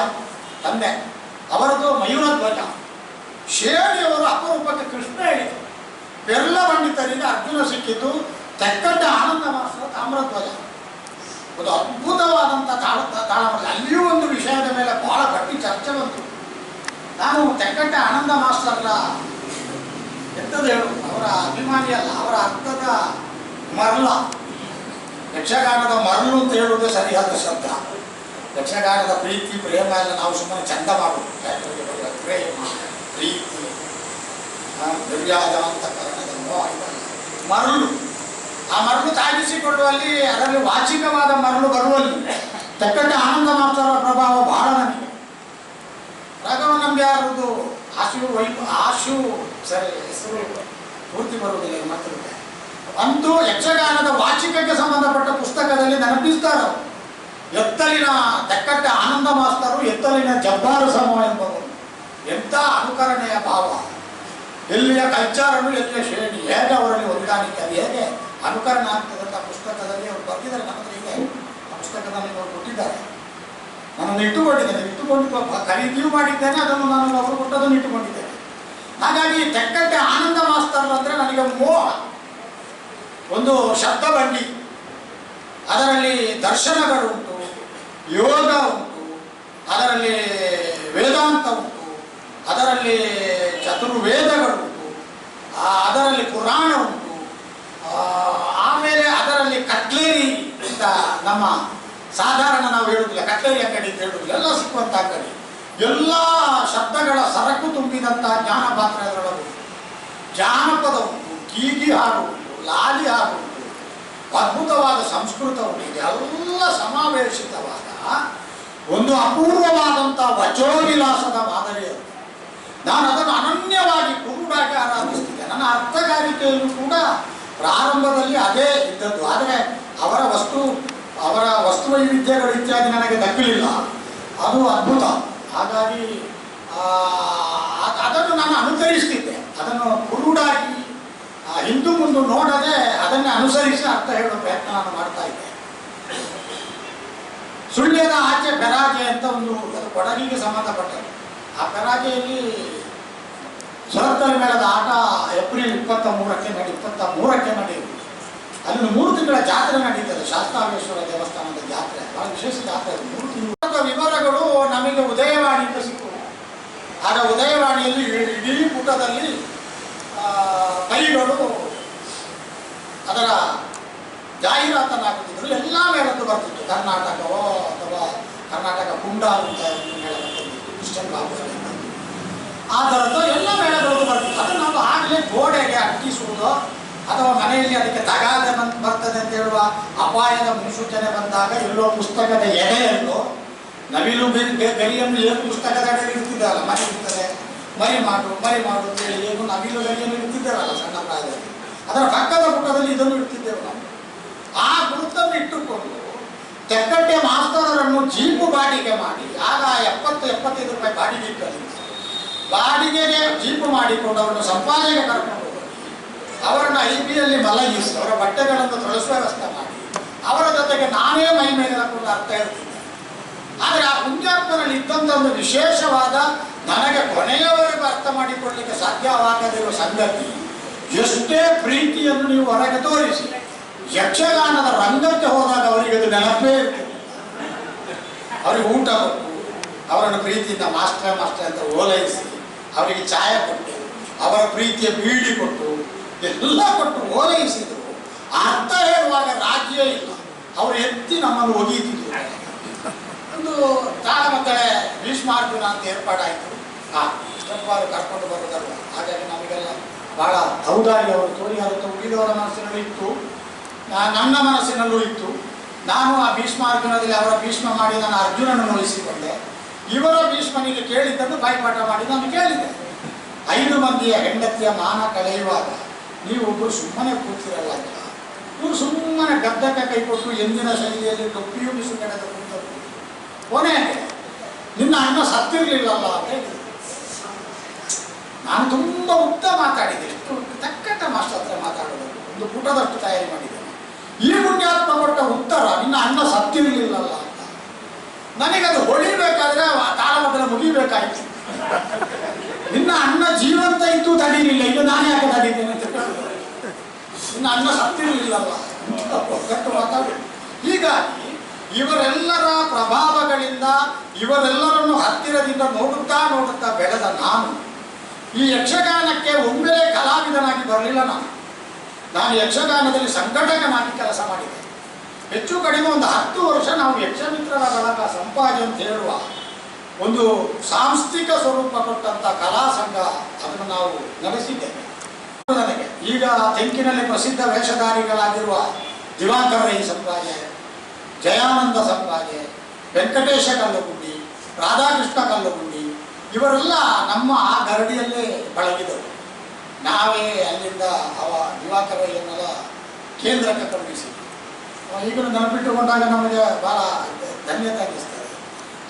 ತಂದೆ ಅವರದ್ದು ಮಯೂರಧ್ವಜ. ಶೇಣಿಯವರು ಅಪರೂಪಕ್ಕೆ ಕೃಷ್ಣ ಹೇಳಿದರು. ಪೆರ್ಲ ಪಂಡಿತರಿಗೆ ಅರ್ಜುನ ಸಿಕ್ಕಿದ್ದು ತೆಕ್ಕಡ್ಡ ಆನಂದ ಮಾಸ್ತರ ತಾಮ್ರಧ್ವಜ. ಒಂದು ಅದ್ಭುತವಾದಂಥ ತಾಳಮದ್ದಲೆ. ಅಲ್ಲಿಯೂ ಒಂದು ವಿಷಯದ ಮೇಲೆ ಬಹಳ ಗಟ್ಟಿ ಚರ್ಚೆ ಬಂತು. ನಾನು ತೆಕ್ಕಡ್ಡ ಆನಂದ ಮಾಸ್ತರ್ರ ಎಂಥದ್ದು ಹೇಳು, ಅವರ ಅಭಿಮಾನಿ ಅಲ್ಲ, ಅವರ ಅರ್ಥದ ಮರಳ. ಯಕ್ಷಗಾನದ ಮರಳು ಅಂತ ಹೇಳುವುದೇ ಸರಿಯಾದ ಶಬ್ದ. ಯಕ್ಷಗಾನದ ಪ್ರೀತಿ ಪ್ರೇಮ ಎಲ್ಲ ನಾವು ಸುಮ್ಮನೆ ಚಂದ ಮಾಡುವುದು. ಪ್ರೇಮ ಪ್ರೀತಿ ದಿವ್ಯಾಜ ಅಂತ ಮರಳು. ಆ ಮರಳು ತಾಗಿಸಿಕೊಳ್ಳುವಲ್ಲಿ ಅದರಲ್ಲಿ ವಾಚಿಕವಾದ ಮರಳು ಬರುವಲ್ಲಿ ತೆಕ್ಕಟ್ಟೆ ಆನಂದ ಮಾಸ್ತರ ಪ್ರಭಾವ ಬಹಳ ನನಗೆ. ರಾಘವ ನಂಬ್ಯಾರದು ಆಶು ಸರಿ ಹೆಸರು ಪೂರ್ತಿ ಬರುವುದಿಲ್ಲ ಮಾತುಕತೆ. ಅಂತೂ ಯಕ್ಷಗಾನದ ವಾಚಿಕಕ್ಕೆ ಸಂಬಂಧಪಟ್ಟ ಪುಸ್ತಕದಲ್ಲಿ ನೆನಪಿಸ್ತಾರೆ. ಎತ್ತಲಿನ ತೆಕ್ಕಟ್ಟೆ ಆನಂದ ಮಾಸ್ತರು, ಎತ್ತಲಿನ ಜಬ್ಬಾರ ಸಮ ಎಂಬವರು. ಎಂಥ ಅನುಕರಣೆಯ ಭಾವ, ಎಲ್ಲಿಯ ಕಲ್ಚಾರನ್ನು ಎಲ್ಲಿಯ ಶ್ರೇಣಿ, ಹೇಗೆ ಅವರಲ್ಲಿ ಹೊಂದಾಣಿಕೆ, ಅದು ಹೇಗೆ ಅನುಕರಣೆ ಆಗ್ತದಂಥ ಪುಸ್ತಕದಲ್ಲಿ ಅವರು ಬರೆದಿದ್ದಾರೆ. ನಮ್ಮ ಹತ್ರ ಇದೆ ಆ ಪುಸ್ತಕದಲ್ಲಿ ಅವರು ಕೊಟ್ಟಿದ್ದಾರೆ. ನನ್ನನ್ನು ಇಟ್ಟುಕೊಂಡು ಖರೀದಿಯೂ ಮಾಡಿದ್ದೇನೆ, ಅದನ್ನು ನಾನು ಅವರು ಕೊಟ್ಟದನ್ನು ಇಟ್ಟುಕೊಂಡಿದ್ದೇನೆ. ಹಾಗಾಗಿ ತೆಕ್ಕಟ್ಟೆ ಆನಂದ ಮಾಸ್ತರ್ ಅಂದರೆ ನನಗೆ ಮೋಹ. ಒಂದು ಶಬ್ದ ಬಂಡಿ, ಅದರಲ್ಲಿ ದರ್ಶನಗಳುಂಟು, ಯೋಗ ಉಂಟು, ಅದರಲ್ಲಿ ವೇದಾಂತ ಉಂಟು, ಅದರಲ್ಲಿ ಚತುರ್ವೇದಗಳುಂಟು, ಅದರಲ್ಲಿ ಪುರಾಣ ಉಂಟು, ಆಮೇಲೆ ಅದರಲ್ಲಿ ಕಟ್ಲೇರಿ ಅಂತ ನಮ್ಮ ಸಾಧಾರಣ ನಾವು ಹೇಳುವುದಿಲ್ಲ, ಕಟ್ಲೇರಿ ಅಂಗಡಿ ಅಂತ ಹೇಳುವುದಿಲ್ಲ, ಎಲ್ಲ ಸಿಕ್ಕುವಂಥ ಅಂಗಡಿ, ಎಲ್ಲ ಶಬ್ದಗಳ ಸರಕು ತುಂಬಿದಂಥ ಜ್ಞಾನ ಪಾತ್ರಗಳು. ಜಾನಪದ ಉಂಟು, ಗೀಗಿ ಹಾಡು ಉಂಟು, ಲಾಲಿ ಹಾಡು ಉಂಟು, ಅದ್ಭುತವಾದ ಸಂಸ್ಕೃತ ಉಂಟು. ಇದೆಲ್ಲ ಸಮಾವೇಶಿತವಾದ ಒಂದು ಅಪೂರ್ವವಾದಂಥ ವಚೋವಿಲಾಸದ ಮಾದರಿಯರು. ನಾನು ಅದನ್ನು ಅನನ್ಯವಾಗಿ ಕುರುಡಾಗಿ ಆರಾಧಿಸ್ತಿದ್ದೆ. ನನ್ನ ಅರ್ಥಗಾರಿಕೆಯಲ್ಲೂ ಕೂಡ ಪ್ರಾರಂಭದಲ್ಲಿ ಅದೇ ಇದ್ದದ್ದು. ಆದರೆ ಅವರ ವಸ್ತು ವೈವಿಧ್ಯಗಳು ಇತ್ಯಾದಿ ನನಗೆ ದಕ್ಕಲಿಲ್ಲ. ಅದು ಅದ್ಭುತ. ಹಾಗಾಗಿ ಅದನ್ನು ನಾನು ಅನುಸರಿಸ್ತಿದ್ದೆ. ಅದನ್ನು ಕುರುಡಾಗಿ ಹಿಂದು ಮುಂದೆ ನೋಡದೆ ಅದನ್ನೇ ಅನುಸರಿಸಿ ಅರ್ಥ ಹೇಳೋ ಪ್ರಯತ್ನ ನಾನು ಮಾಡ್ತಾ ಇದ್ದೆ. ಸುಳ್ಯದ ಆಚೆ ಬೆರಾಜೆ ಅಂತ ಒಂದು ಕೊಡಗಿಗೆ ಸಂಬಂಧಪಟ್ಟದ್ದು. ಆ ಬೆರಾಜೆಯಲ್ಲಿ ಸುರತ್ತಲ ಮೇಳದ ಆಟ ಏಪ್ರಿಲ್ 23ಕ್ಕೆ ನಡೆಯುವುದು. ಅಲ್ಲಿ 3 ತಿಂಗಳ ಜಾತ್ರೆ ನಡೀತದೆ. ಶಾಸ್ತಾವೇಶ್ವರ ದೇವಸ್ಥಾನದ ಜಾತ್ರೆ, ಬಹಳ ವಿಶೇಷ ಜಾತ್ರೆ. 3 ತಿಂಗಳ ವಿವರಗಳು ನಮಗೆ ಉದಯವಾಣಿಯಿಂದ ಸಿಕ್ಕುವು. ಆಗ ಉದಯವಾಣಿಯಲ್ಲಿ ಇಡೀ ಪುಟದಲ್ಲಿ ಕೈಗಳು ಅದರ ಜಾಹೀರಾತನ್ನು ಹಾಕುತ್ತಿದ್ದರು. ಎಲ್ಲ ಮೇಳದ್ದು ಬರ್ತಿತ್ತು. ಕರ್ನಾಟಕವೋ ಅಥವಾ ಕರ್ನಾಟಕ ಕುಂಡ ಅಂತ ಮೇಳ ಬರ್ತಿತ್ತು, ಕ್ರಿಶ್ಚಿಯನ್ ಬಾಬುಗಳಲ್ಲಿ ಆ ಥರದ್ದು ಎಲ್ಲ ಮೇಳಗಳು ಬರ್ತಿತ್ತು. ಅದನ್ನು ನಾವು ಆಗಲೇ ಗೋಡೆಗೆ ಅಂಟಿಸುವುದು ಅಥವಾ ಮನೆಯಲ್ಲಿ ಅದಕ್ಕೆ ತಗಾದೆ ಬರ್ತದೆ ಅಂತ ಹೇಳುವ ಅಪಾಯದ ಮುನ್ಸೂಚನೆ ಬಂದಾಗ ಎಲ್ಲೋ ಪುಸ್ತಕದ ಎಡೆಯಲ್ಲೋ ನವಿಲು ಗರಿಯನ್ನು ಏನು ಪುಸ್ತಕದ ಎಡೆಯಲ್ಲಿ ಇರ್ತಿದ್ದಾರಲ್ಲ, ಮನೆ ಇರ್ತದೆ, ಮರಿ ಮಾಡು ಅಂತೇಳಿ ಏನು ನವಿಲು ಗರಿಯನ್ನು ಇರ್ತಿದ್ದಾರಲ್ಲ ಸಣ್ಣ ಪ್ರಾಯದಲ್ಲಿ, ಅದರ ಪಕ್ಕದ ಪುಟದಲ್ಲಿ ಇದನ್ನು ಇಡ್ತಿದ್ದೇವೆ ನಾವು. ಆ ಗುರುತನ್ನು ಇಟ್ಟುಕೊಂಡು ತೆಕ್ಕಟ್ಟೆ ಮಾಸ್ತರರನ್ನು ಜೀಪು ಬಾಡಿಗೆ ಮಾಡಿ, ಆಗ 70-75 ರೂಪಾಯಿ ಬಾಡಿಗೆ ಇಟ್ಟಲ್ಲಿ ಬಾಡಿಗೆಗೆ ಜೀಪು ಮಾಡಿಕೊಂಡು ಅವರನ್ನು ಸಂಪಾದನೆಗೆ ಕರ್ಕೊಂಡು ಹೋಗಿ ಅವರನ್ನು IBಯಲ್ಲಿ ಮಲಗಿಸಿ ಅವರ ಬಟ್ಟೆಗಳನ್ನು ತೊಳಸುವ ವ್ಯವಸ್ಥೆ ಮಾಡಿ ಅವರ ಜೊತೆಗೆ ನಾನೇ ಮೈ ಮೇಲೆ ಹಾಕೊಂಡು ಅರ್ಥ ಇರ್ತಿದ್ದೆ. ಆದರೆ ಆ ಪುಣ್ಯಾತ್ಮನಲ್ಲಿ ಇದ್ದಂಥ ಒಂದು ವಿಶೇಷವಾದ, ನನಗೆ ಕೊನೆಯವರೆಗೂ ಅರ್ಥ ಮಾಡಿಕೊಳ್ಳಲಿಕ್ಕೆ ಸಾಧ್ಯವಾಗದಿರುವ ಸಂಗತಿ, ಎಷ್ಟೇ ಪ್ರೀತಿಯನ್ನು ನೀವು ಹೊರಗೆ ತೋರಿಸಿ ಯಕ್ಷಗಾನದ ರಂಗಕ್ಕೆ ಹೋದಾಗ ಅವರಿಗೆ ಅದು ನೆನಪೇ ಇರ್ತದೆ. ಅವರಿಗೆ ಊಟ ಕೊಟ್ಟು ಅವರನ್ನು ಪ್ರೀತಿಯಿಂದ ಮಾಸ್ಟರ್ ಅಂತ ಓಲೈಸಿ ಅವರಿಗೆ ಚಾಯ ಕೊಟ್ಟು ಅವರ ಪ್ರೀತಿಯ ಬೀಡಿ ಕೊಟ್ಟು ಎಲ್ಲ ಕೊಟ್ಟು ಓಲೈಸಿದ್ರು. ಅರ್ಥ ಹೇಳುವಾಗ ರಾಜ್ಯ ಇಲ್ಲ, ಅವರು ಎತ್ತಿ ನಮ್ಮನ್ನು ಒಗೀತಿದ್ರು. ಒಂದು ತಾಳಮದ್ದಳೆ ಭೀಷ್ಮಾರ್ಜುನ ಅಂತ ಏರ್ಪಾಡಾಯಿತು. ಸ್ಟೆಪ್ಪಾರು ಕರ್ಕೊಂಡು ಬರೋದಲ್ಲ. ಹಾಗಾಗಿ ನಮಗೆಲ್ಲ ಭಾಳ ಔದಾರ್ಯ ಅವರು ತೋರಿ ಆಗುತ್ತೆ. ಉಳಿದವರ ಮನಸ್ಸಿನಲ್ಲೂ ಇತ್ತು, ನನ್ನ ಮನಸ್ಸಿನಲ್ಲೂ ಇತ್ತು. ನಾನು ಆ ಭೀಷ್ಮಾರ್ಜುನದಲ್ಲಿ ಅವರ ಭೀಷ್ಮ ಮಾಡಿ ನಾನು ಅರ್ಜುನನ್ನು ನೋಯಿಸಿಕೊಂಡೆ. ಇವರ ಭೀಷ್ಮನಿಗೆ ಕೇಳಿದ್ದನ್ನು ಬಾಯಿಪಾಠ ಮಾಡಿ ನಾನು ಕೇಳಿದೆ. 5 ಮಂದಿಯ ಹೆಂಡತಿಯ ಮಾನ ಕಳೆಯುವಾಗ ನೀವೊಬ್ಬರು ಸುಮ್ಮನೆ ಕೂತಿರಲ್ಲ ಅಂತ. ಇವರು ಸುಮ್ಮನೆ ಗದ್ದಕ್ಕೆ ಕೈ ಕೊಟ್ಟು ಎಂದಿನ ಶೈಲಿಯಲ್ಲಿ ಟೊಪ್ಪಿಯೂ ಬಿಸುಗಡೆದ ಕೂತರು. ಕೊನೆಗೆ ನಿನ್ನ ಅಣ್ಣ ಸತ್ತಿರಲಿಲ್ಲಲ್ಲ ಅಂತ ಹೇಳಿದ್ರು. ನಾನು ತುಂಬ ಉದ್ದ ಮಾತಾಡಿದೆ. ಎಷ್ಟು ತಕ್ಕಂತೆ ಮಾಸ್ಟರ್ ಹತ್ರ ಮಾತಾಡೋದು, ಒಂದು ಪುಟದಷ್ಟು ತಯಾರಿ ಮಾಡಿದ್ದೇನೆ. ಈ ಪುಣ್ಯಾತ್ಮ ಕೊಟ್ಟ ಉತ್ತರ ನಿನ್ನ ಅಣ್ಣ ಸತ್ತಿರಲಿಲ್ಲಲ್ಲ ಅಂತ. ನನಗದು ಹೊಳಿಬೇಕಾದ್ರೆ ತಾಳಮದ್ದಲೆ ಮುಗಿಬೇಕಾಯ್ತು. ನಿನ್ನ ಅಣ್ಣ ಜೀವಂತ ಇದ್ದು ತಡೀಲಿಲ್ಲ, ಇದು ನಾನು ಯಾಕೆ ತಡೀತೇನೆ ಅಂತ ಕೇಳಿದ್ರು. ನಿನ್ನ ಅಣ್ಣ ಸತ್ತಿರಲಿಲ್ಲಲ್ಲ ಒಗ್ಗಟ್ಟು ಮಾತಾಡಿ. ಹೀಗಾಗಿ ಇವರೆಲ್ಲರ ಪ್ರಭಾವಗಳಿಂದ ಇವರೆಲ್ಲರನ್ನು ಹತ್ತಿರದಿಂದ ನೋಡುತ್ತಾ ಬೆಳೆದ ನಾನು ಈ ಯಕ್ಷಗಾನಕ್ಕೆ ಒಮ್ಮೆಲೆ ಕಲಾವಿದನಾಗಿ ಬರಲಿಲ್ಲ. ನಾನು ಯಕ್ಷಗಾನದಲ್ಲಿ ಸಂಘಟಕನಾಗಿ ಕೆಲಸ ಮಾಡಿದೆ. ಹೆಚ್ಚು ಕಡಿಮೆ ಒಂದು 10 ವರ್ಷ ನಾವು ಯಕ್ಷಮಿತ್ರರ ಬಳಗ ಸಂಪಾಜೆ ಅಂತ ಹೇಳುವ ಒಂದು ಸಾಂಸ್ಥಿಕ ಸ್ವರೂಪ ಕೊಟ್ಟಂಥ ಕಲಾ ಸಂಘ ಅದನ್ನು ನಾವು ನಡೆಸಿದ್ದೇವೆ. ನನಗೆ ಈಗ ತೆಂಕಿನಲ್ಲಿ ಪ್ರಸಿದ್ಧ ವೇಷಧಾರಿಗಳಾಗಿರುವ ದಿವಾಕರ ರೈ ಸಂಪಾಜೆ, ಜಯಾನಂದ ಸಂಪಾಜೆ, ವೆಂಕಟೇಶ ಕಲ್ಲಗುಂಡಿ, ರಾಧಾಕೃಷ್ಣ ಕಲ್ಲಗುಂಡಿ ಇವರೆಲ್ಲ ನಮ್ಮ ಆ ಗರಡಿಯಲ್ಲೇ ಪಳಗಿದರು. ನಾವೇ ಅಲ್ಲಿಂದ ದಿವಾಕರ ರೈಯನ್ನೆಲ್ಲ ಕೇಂದ್ರಕ್ಕೆ ಕಳುಹಿಸಿದ್ವಿ. ಈಗಲೂ ನೆನಪಿಟ್ಟುಕೊಂಡಾಗ ನಮಗೆ ಭಾಳ ಧನ್ಯತೆ ಅನ್ನಿಸ್ತದೆ.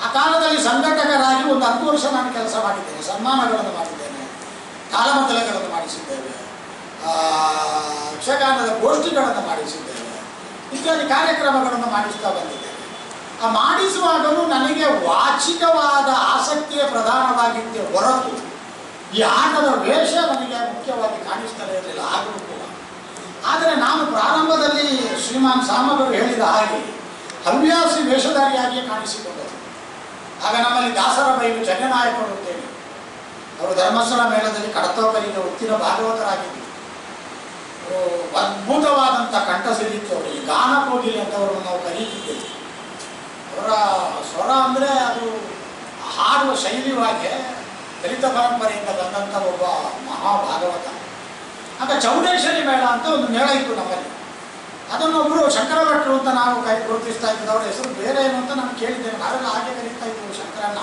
ಆ ಕಾಲದಲ್ಲಿ ಸಂಘಟಕರಾಗಿ ಒಂದು 10 ವರ್ಷ ನಾನು ಕೆಲಸ ಮಾಡಿದ್ದೇನೆ. ಸನ್ಮಾನಗಳನ್ನು ಮಾಡಿದ್ದೇನೆ, ತಾಳಮದ್ದಳೆಗಳನ್ನು ಮಾಡಿಸಿದ್ದೇವೆ, ಯಕ್ಷಗಾನದ ಗೋಷ್ಠಿಗಳನ್ನು ಮಾಡಿಸಿದ್ದೇವೆ, ಇತ್ಯಾದಿ ಕಾರ್ಯಕ್ರಮಗಳನ್ನು ಮಾಡಿಸ್ತಾ ಬಂದಿದ್ದೇವೆ. ಆ ಮಾಡಿಸುವಾಗಲೂ ನನಗೆ ವಾಚಿಕವಾದ ಆಸಕ್ತಿಯೇ ಪ್ರಧಾನವಾಗಿದ್ದೇ ಹೊರತು ಈ ಆಟದ ವೇಷ ನನಗೆ ಮುಖ್ಯವಾಗಿ ಕಾಣಿಸ್ತಲೇ ಇರಲಿಲ್ಲ ಆಗಲೂ ಕೂಡ. ಆದರೆ ನಾನು ಪ್ರಾರಂಭದಲ್ಲಿ ಶ್ರೀಮಾನ್ ಸಾಮಗರು ಹೇಳಿದ ಹಾಗೆ ಹವ್ಯಾಸಿ ವೇಷಧಾರಿಯಾಗಿಯೇ ಕಾಣಿಸಿಕೊಂಡರು. ಆಗ ನಮ್ಮಲ್ಲಿ ದಾಸರ ಬೈಲು ಚನ್ನನಾಯಕರು ಅಂತೇಳಿ ಅವರು ಧರ್ಮಸ್ಥಳ ಮೇಳದಲ್ಲಿ ಕಡತೋಕರಿಗೆ ಉತ್ತಿನ ಭಾಗವತರಾಗಿದ್ದರು. ಅದ್ಭುತವಾದಂಥ ಕಂಠಸಿರಿತ್ತು ಅವರಿಗೆ. ಗಾನ ಕೋಗಿಲೆ ಅಂತವರನ್ನು ನಾವು ಕರೀತಿದ್ದೇವೆ. ಅವರ ಸ್ವರ ಅಂದರೆ ಅದು ಹಾಡುವ ಶೈಲಿಯಾಗೆ ದಲಿತ ಪರಂಪರೆಯಿಂದ ಬಂದಂಥ ಒಬ್ಬ ಮಹಾಭಾಗವತ. ಆಗ ಚೌಡೇಶ್ವರಿ ಮೇಳ ಅಂತ ಒಂದು ಮೇಳ ಇತ್ತು ನಮ್ಮಲ್ಲಿ. ಅದನ್ನೊಬ್ಬರು ಶಂಕರ ಭಟ್ರು ಅಂತ ನಾವು ಗುರುತಿಸ್ತಾ ಇದ್ದರು. ಅವರ ಹೆಸರು ಬೇರೆ ಏನು ಅಂತ ನಾನು ಕೇಳಿದ್ದೇನೆ. ನಾವೆಲ್ಲ ಹಾಗೆ ಕರೀತಾ ಇದ್ದರು ಶಂಕರಣ್ಣ.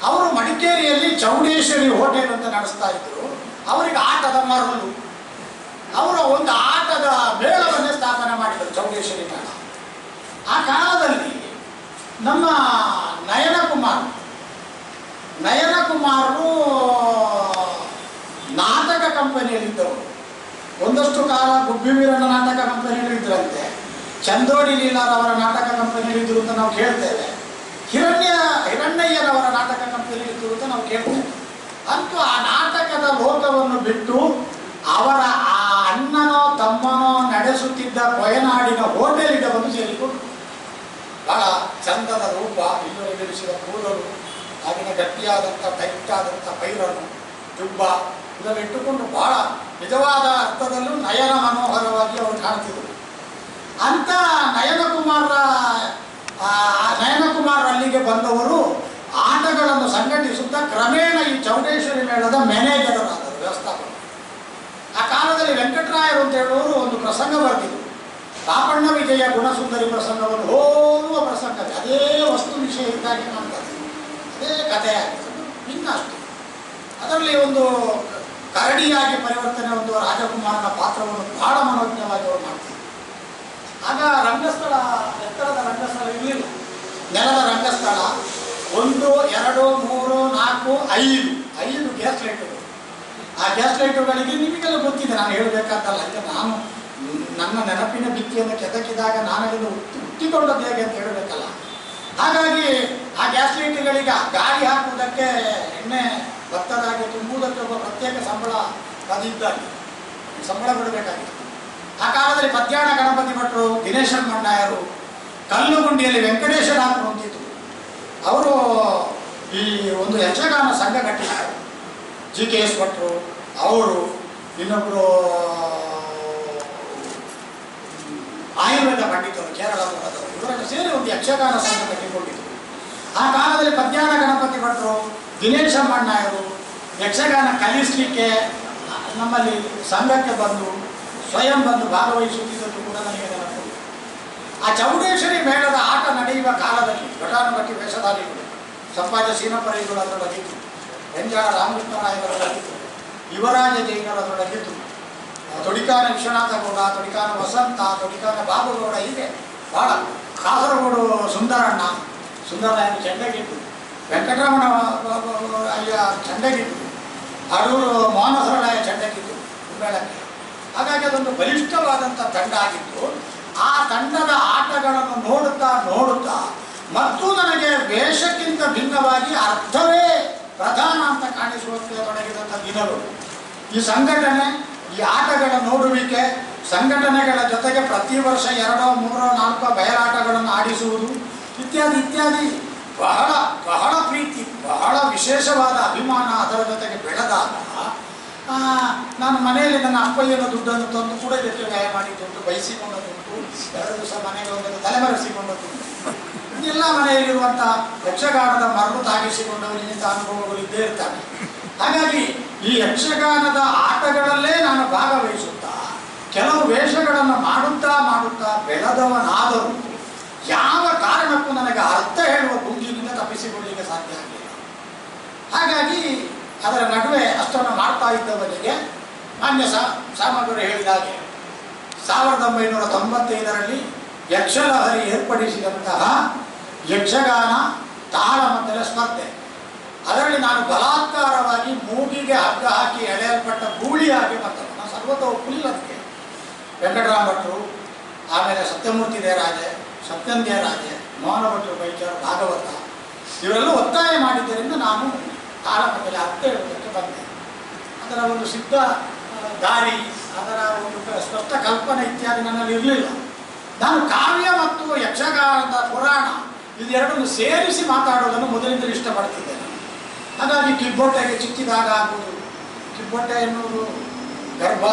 ಅವರು ಮಡಿಕೇರಿಯಲ್ಲಿ ಚೌಡೇಶ್ವರಿ ಹೋಟೆಲ್ ಅಂತ ನಡೆಸ್ತಾ ಇದ್ದರು. ಅವರಿಗೆ ಆಟದ ಮರಳು, ಅವರ ಒಂದು ಆಟದ ಮೇಳವನ್ನೇ ಸ್ಥಾಪನೆ ಮಾಡಿದರು, ಚೌಡೇಶ್ವರಿ ಮೇಳ. ಆ ಕಾಲದಲ್ಲಿ ನಮ್ಮ ನಯನಕುಮಾರರು ನಾಟಕ ಕಂಪನಿಯಲ್ಲಿದ್ದವರು. ಒಂದಷ್ಟು ಕಾಲ ಗುಬ್ಬಿ ವೀರಣ್ಣ ನಾಟಕ ಕಂಪನಿಯಲ್ಲಿ ಇದ್ದರಂತೆ. ಚಂದೋಡಿ ಲೀಲಾರವರ ನಾಟಕ ಕಂಪನಿಯಲ್ಲಿ ಇದ್ದರು ಅಂತ ನಾವು ಕೇಳ್ತೇವೆ. ಹಿರಣ್ಣಯ್ಯನವರ ನಾಟಕ ಕಂಪನಿಯಲ್ಲಿ ಇದ್ದರು ಅಂತ ನಾವು ಕೇಳ್ತೇವೆ. ಅಂತೂ ಆ ನಾಟಕದ ಲೋಕವನ್ನು ಬಿಟ್ಟು ಅವರ ಆ ಅಣ್ಣನೋ ತಮ್ಮನೋ ನಡೆಸುತ್ತಿದ್ದ ಕೊಯನಾಡಿನ ಹೋಟೆಲಿಗೆ ಬಂದು ಸೇರಿಕೊಂಡು ಬಹಳ ಚಂದದ ರೂಪ, ಇಲ್ಲಿರಿಸಿದ ಕೂದಲು, ಆಗಿನ ಗಟ್ಟಿಯಾದಂಥ ಟೈಟಾದಂಥ ಪೈರನ್ನು, ಜುಬ್ಬ ಇದನ್ನು ಇಟ್ಟುಕೊಂಡು ಬಹಳ ನಿಜವಾದ ಅರ್ಥದಲ್ಲೂ ನಯನ ಮನೋಹರವಾಗಿ ಅವರು ಕಾಣ್ತಿದ್ದರು. ಅಂಥ ನಯನಕುಮಾರ ಅಲ್ಲಿಗೆ ಬಂದವರು ಆಟಗಳನ್ನು ಸಂಘಟಿಸುತ್ತಾ ಕ್ರಮೇಣ ಈ ಚೌಡೇಶ್ವರಿ ಮೇಳದ ಮ್ಯಾನೇಜರರಾದರು, ವ್ಯವಸ್ಥಾಪಕರು. ಆ ಕಾಲದಲ್ಲಿ ವೆಂಕಟರಾಯರು ಅಂತ ಹೇಳುವವರು ಒಂದು ಪ್ರಸಂಗ ಬರ್ತಿದ್ರು. ಪಾಪಣ್ಣ ವಿಜಯ ಗುಣಸುಂದರಿ ಪ್ರಸಂಗವನ್ನು ಹೋಲುವ ಪ್ರಸಂಗ. ಅದೇ ವಸ್ತು ವಿಷಯ ಇದ್ದಾಗಿ ಕಾಣ್ತದೆ, ಅದೇ ಕಥೆಯಾಗಿದೆ, ಇನ್ನಷ್ಟು ಅದರಲ್ಲಿ ಒಂದು ಕರಡಿಯಾಗಿ ಪರಿವರ್ತನೆ ಒಂದು ರಾಜಕುಮಾರನ ಪಾತ್ರವನ್ನು ಬಹಳ ಮನೋಜ್ಞವಾಗಿ ಅವರು ಮಾಡ್ತಿದ್ರು. ಆಗ ರಂಗಸ್ಥಳ, ಎತ್ತರದ ರಂಗಸ್ಥಳ ಇರಲಿಲ್ಲ, ನೆಲದ ರಂಗಸ್ಥಳ. 1, 2, 3, 4, 5 ಗ್ಯಾಸ್ ಲೈಟುಗಳು. ಆ ಗ್ಯಾಸ್ ಲೈಟುಗಳಿಗೆ ನಿಮಗೆಲ್ಲ ಗೊತ್ತಿದೆ, ನಾನು ಹೇಳಬೇಕಾದಲ್ಲ. ಈಗ ನಾನು ನನ್ನ ನೆನಪಿನ ಭಿತ್ತಿಯನ್ನು ಕೆದಕಿದಾಗ ನಾನಲ್ಲಿಂದ ಹುಟ್ಟಿಕೊಂಡದ್ದು ಹೇಗೆ ಅಂತ ಹೇಳಬೇಕಲ್ಲ. ಹಾಗಾಗಿ ಆ ಗ್ಯಾಸ್ ಲೈಟ್ಗಳಿಗೆ ಗಾಳಿ ಹಾಕುವುದಕ್ಕೆ, ಎಣ್ಣೆ ಭತ್ತದಾಗಿ ತುಂಬುವುದಕ್ಕೆ ಒಬ್ಬ ಪ್ರತ್ಯೇಕ ಸಂಬಳ ಅದಿದ್ದಾಗಿ ಸಂಬಳ ಬಿಡಬೇಕಾಗಿತ್ತು. ಆ ಕಾಲದಲ್ಲಿ ಮಧ್ಯಾಹ್ನ ಗಣಪತಿ ಭಟ್ರು, ದಿನೇಶನ್ ಮಣ್ಣಾಯರು, ಕಲ್ಲುಗುಂಡಿಯಲ್ಲಿ ವೆಂಕಟೇಶನಾಥರು ಅಂತಿದ್ರು. ಅವರು ಈ ಒಂದು ಯಕ್ಷಗಾನ ಸಂಘ ಕಟ್ಟಿದ್ದಾರೆ. GKS ಭಟ್ರು, ಅವರು ಇನ್ನೊಬ್ಬರು ಆಯುರ್ವೇದ ಪಂಡಿತರು, ಕೇರಳ ಮೂಲದವರು, ಇವರೆಲ್ಲ ಸೇರಿ ಒಂದು ಯಕ್ಷಗಾನ ಸಂಘ ಕಟ್ಟಿಕೊಂಡಿದ್ದರು. ಆ ಕಾಲದಲ್ಲಿ ಮಧ್ಯಾಹ್ನ ಗಣಪತಿ ಭಟ್ರು, ದಿನೇಶ ಮಣ್ಣಾಯರು ಯಕ್ಷಗಾನ ಕಲಿಸಲಿಕ್ಕೆ ನಮ್ಮಲ್ಲಿ ಸಂಘಕ್ಕೆ ಬಂದು ಸ್ವಯಂ ಬಂದು ಭಾಗವಹಿಸುತ್ತಿದ್ದದ್ದು ಕೂಡ ನನಗೆ ನೆನಪು. ಆ ಚೌಡೇಶ್ವರಿ ಮೇಳದ ಆಟ ನಡೆಯುವ ಕಾಲದಲ್ಲಿ ಘಟಾನುಘಟಿ ವೇಷಧಾರಿಗಳು, ಸಂಪಾಜ ಸೀನಪರಿಗಳು ಅದರೊಳಗಿತ್ತು, ಹೆಂಜಾಳ ರಾಮಕೃಷ್ಣರಾಯರೊಳಗಿತ್ತು, ಯುವರಾಜ ಜೈನರೊಳಗಿತ್ತು, ತೊಡಿಕಾನ ವಿಶ್ವನಾಥ ಗೌಡ, ತೊಡಿಕಾನ ವಸಂತ, ತೊಡಿಕಾನ ಬಾಬುಗೌಡ, ಹೀಗೆ ಭಾಳ. ಕಾಸರಗೋಡು ಸುಂದರರಾಯನ ಚೆಂಡಗಿತ್ತು, ವೆಂಕಟರಮಣ ಅಯ್ಯ ಚೆಂಡಗಿತ್ತು, ಅಡೂರು ಮೋಹನಸರಳಾಯ ಚೆಂಡಗಿತ್ತು ಕುಂಬೇಳಕ್ಕೆ. ಹಾಗಾಗಿ ಅದೊಂದು ಬಲಿಷ್ಠವಾದಂಥ ತಂಡ ಆಗಿತ್ತು. ಆ ತಂಡದ ಆಟಗಳನ್ನು ನೋಡುತ್ತಾ ಮತ್ತು ನನಗೆ ವೇಷಕ್ಕಿಂತ ಭಿನ್ನವಾಗಿ ಅರ್ಥವೇ ಪ್ರಧಾನ ಅಂತ ಕಾಣಿಸುವಂತೆ ತೊಡಗಿದಂಥ ದಿನಗಳು. ಈ ಸಂಘಟನೆ, ಈ ಆಟಗಳ ನೋಡುವಿಕೆ, ಸಂಘಟನೆಗಳ ಜೊತೆಗೆ ಪ್ರತಿ ವರ್ಷ 2, 3, 4 ಬಯಲಾಟಗಳನ್ನು ಆಡಿಸುವುದು ಇತ್ಯಾದಿ ಬಹಳ ಬಹಳ ಪ್ರೀತಿ, ಬಹಳ ವಿಶೇಷವಾದ ಅಭಿಮಾನ ಅದರ ಜೊತೆಗೆ ಬೆಳೆದಾಗ ನಾನು ಮನೆಯಲ್ಲಿ ನನ್ನ ಅಪ್ಪಯ್ಯನ ದುಡ್ಡನ್ನು ತಂದು ಕೂಡ ಇದಕ್ಕೆ ವ್ಯಯ ಮಾಡಿದ್ದುಂಟು, ಬಯಸಿಕೊಂಡದ್ದುಂಟು, 2 ದಿವಸ ಮನೆಗೆ ಹೋಗೋದು ತಲೆಮರೆಸಿಕೊಂಡದ್ದುಂಟು. ಎಲ್ಲ ಮನೆಯಲ್ಲಿರುವಂಥ ಯಕ್ಷಗಾನದ ಮರಳು ತಾಗಿಸಿಕೊಂಡವನಿಗಿಂತ ಅನುಭವಗಳು ಇದ್ದೇ ಇರ್ತಾನೆ. ಹಾಗಾಗಿ ಈ ಯಕ್ಷಗಾನದ ಆಟಗಳಲ್ಲೇ ನಾನು ಭಾಗವಹಿಸುತ್ತಾ ಕೆಲವು ವೇಷಗಳನ್ನು ಮಾಡುತ್ತಾ ಬೆಳೆದವನಾದರೂ ಯಾವ ಕಾರಣಕ್ಕೂ ನನಗೆ ಅರ್ಥ ಹೇಳುವ ಗುಂಗಿನಿಂದ ತಪ್ಪಿಸಿಕೊಳ್ಳಲಿಕ್ಕೆ ಸಾಧ್ಯ ಆಗಲಿಲ್ಲ. ಹಾಗಾಗಿ ಅದರ ನಡುವೆ ಅಷ್ಟನ್ನು ಮಾಡ್ತಾ ಇದ್ದವನಿಗೆ ಮಾನ್ಯ ಸಾಮಗ್ರಿ ಹೇಳಿದ ಹಾಗೆ 1995ರಲ್ಲಿ ಯಕ್ಷಲಹರಿ ಏರ್ಪಡಿಸಿದಂತಹ ಯಕ್ಷಗಾನ ತಾಳಮದ್ದಲೆ ಸ್ಪರ್ಧೆ, ಅದರಲ್ಲಿ ನಾನು ಬಲಾತ್ಕಾರವಾಗಿ ಮೂಗಿಗೆ ಹಗ್ಗ ಹಾಕಿ ಎಳೆಯಲ್ಪಟ್ಟ ಗೂಳಿಯಾಗಿ ಬಂದನು. ನಾನು ಸರ್ವತ ಒಪ್ಪಲಿಲ್ಲ ಅದಕ್ಕೆ. ವೆಂಕಟರಾಮ ಭಟ್ರು, ಆಮೇಲೆ ಸತ್ಯಮೂರ್ತಿ ದೇರಾಜೆ, ಸತ್ಯನ್ ದೇರಾಜೆ, ಮೋಹನ ಭಟ್ರು ಬೈಚಾರ, ಭಾಗವತ ಇವರೆಲ್ಲ ಒತ್ತಾಯ ಮಾಡಿದ್ದರಿಂದ ನಾನು ತಾಳಮದ್ದಲೆ ಅರ್ಥ ಹೇಳುವುದಕ್ಕೆ ಬಂದೆ. ಅದರ ಒಂದು ಸಿದ್ಧ ದಾರಿ, ಅದರ ಒಂದು ಸ್ಪಷ್ಟ ಕಲ್ಪನೆ ಇತ್ಯಾದಿ ನನ್ನಲ್ಲಿ ಇರಲಿಲ್ಲ. ನಾನು ಕಾವ್ಯ ಮತ್ತು ಯಕ್ಷಗಾನದ ಪುರಾಣ ಇದೆರಡನ್ನು ಸೇರಿಸಿ ಮಾತಾಡೋದನ್ನು ಮೊದಲಿಂದಲೂ ಇಷ್ಟಪಡ್ತಿದ್ದೇನೆ. ಹಾಗಾಗಿ ಕಿಬ್ಬೊಟ್ಟೆಗೆ ಚಿಕ್ಕಿದಾಗ ಆಗುವುದು, ಕಿಬ್ಬೊಟ್ಟೆ ಎನ್ನುವುದು ಗರ್ಭ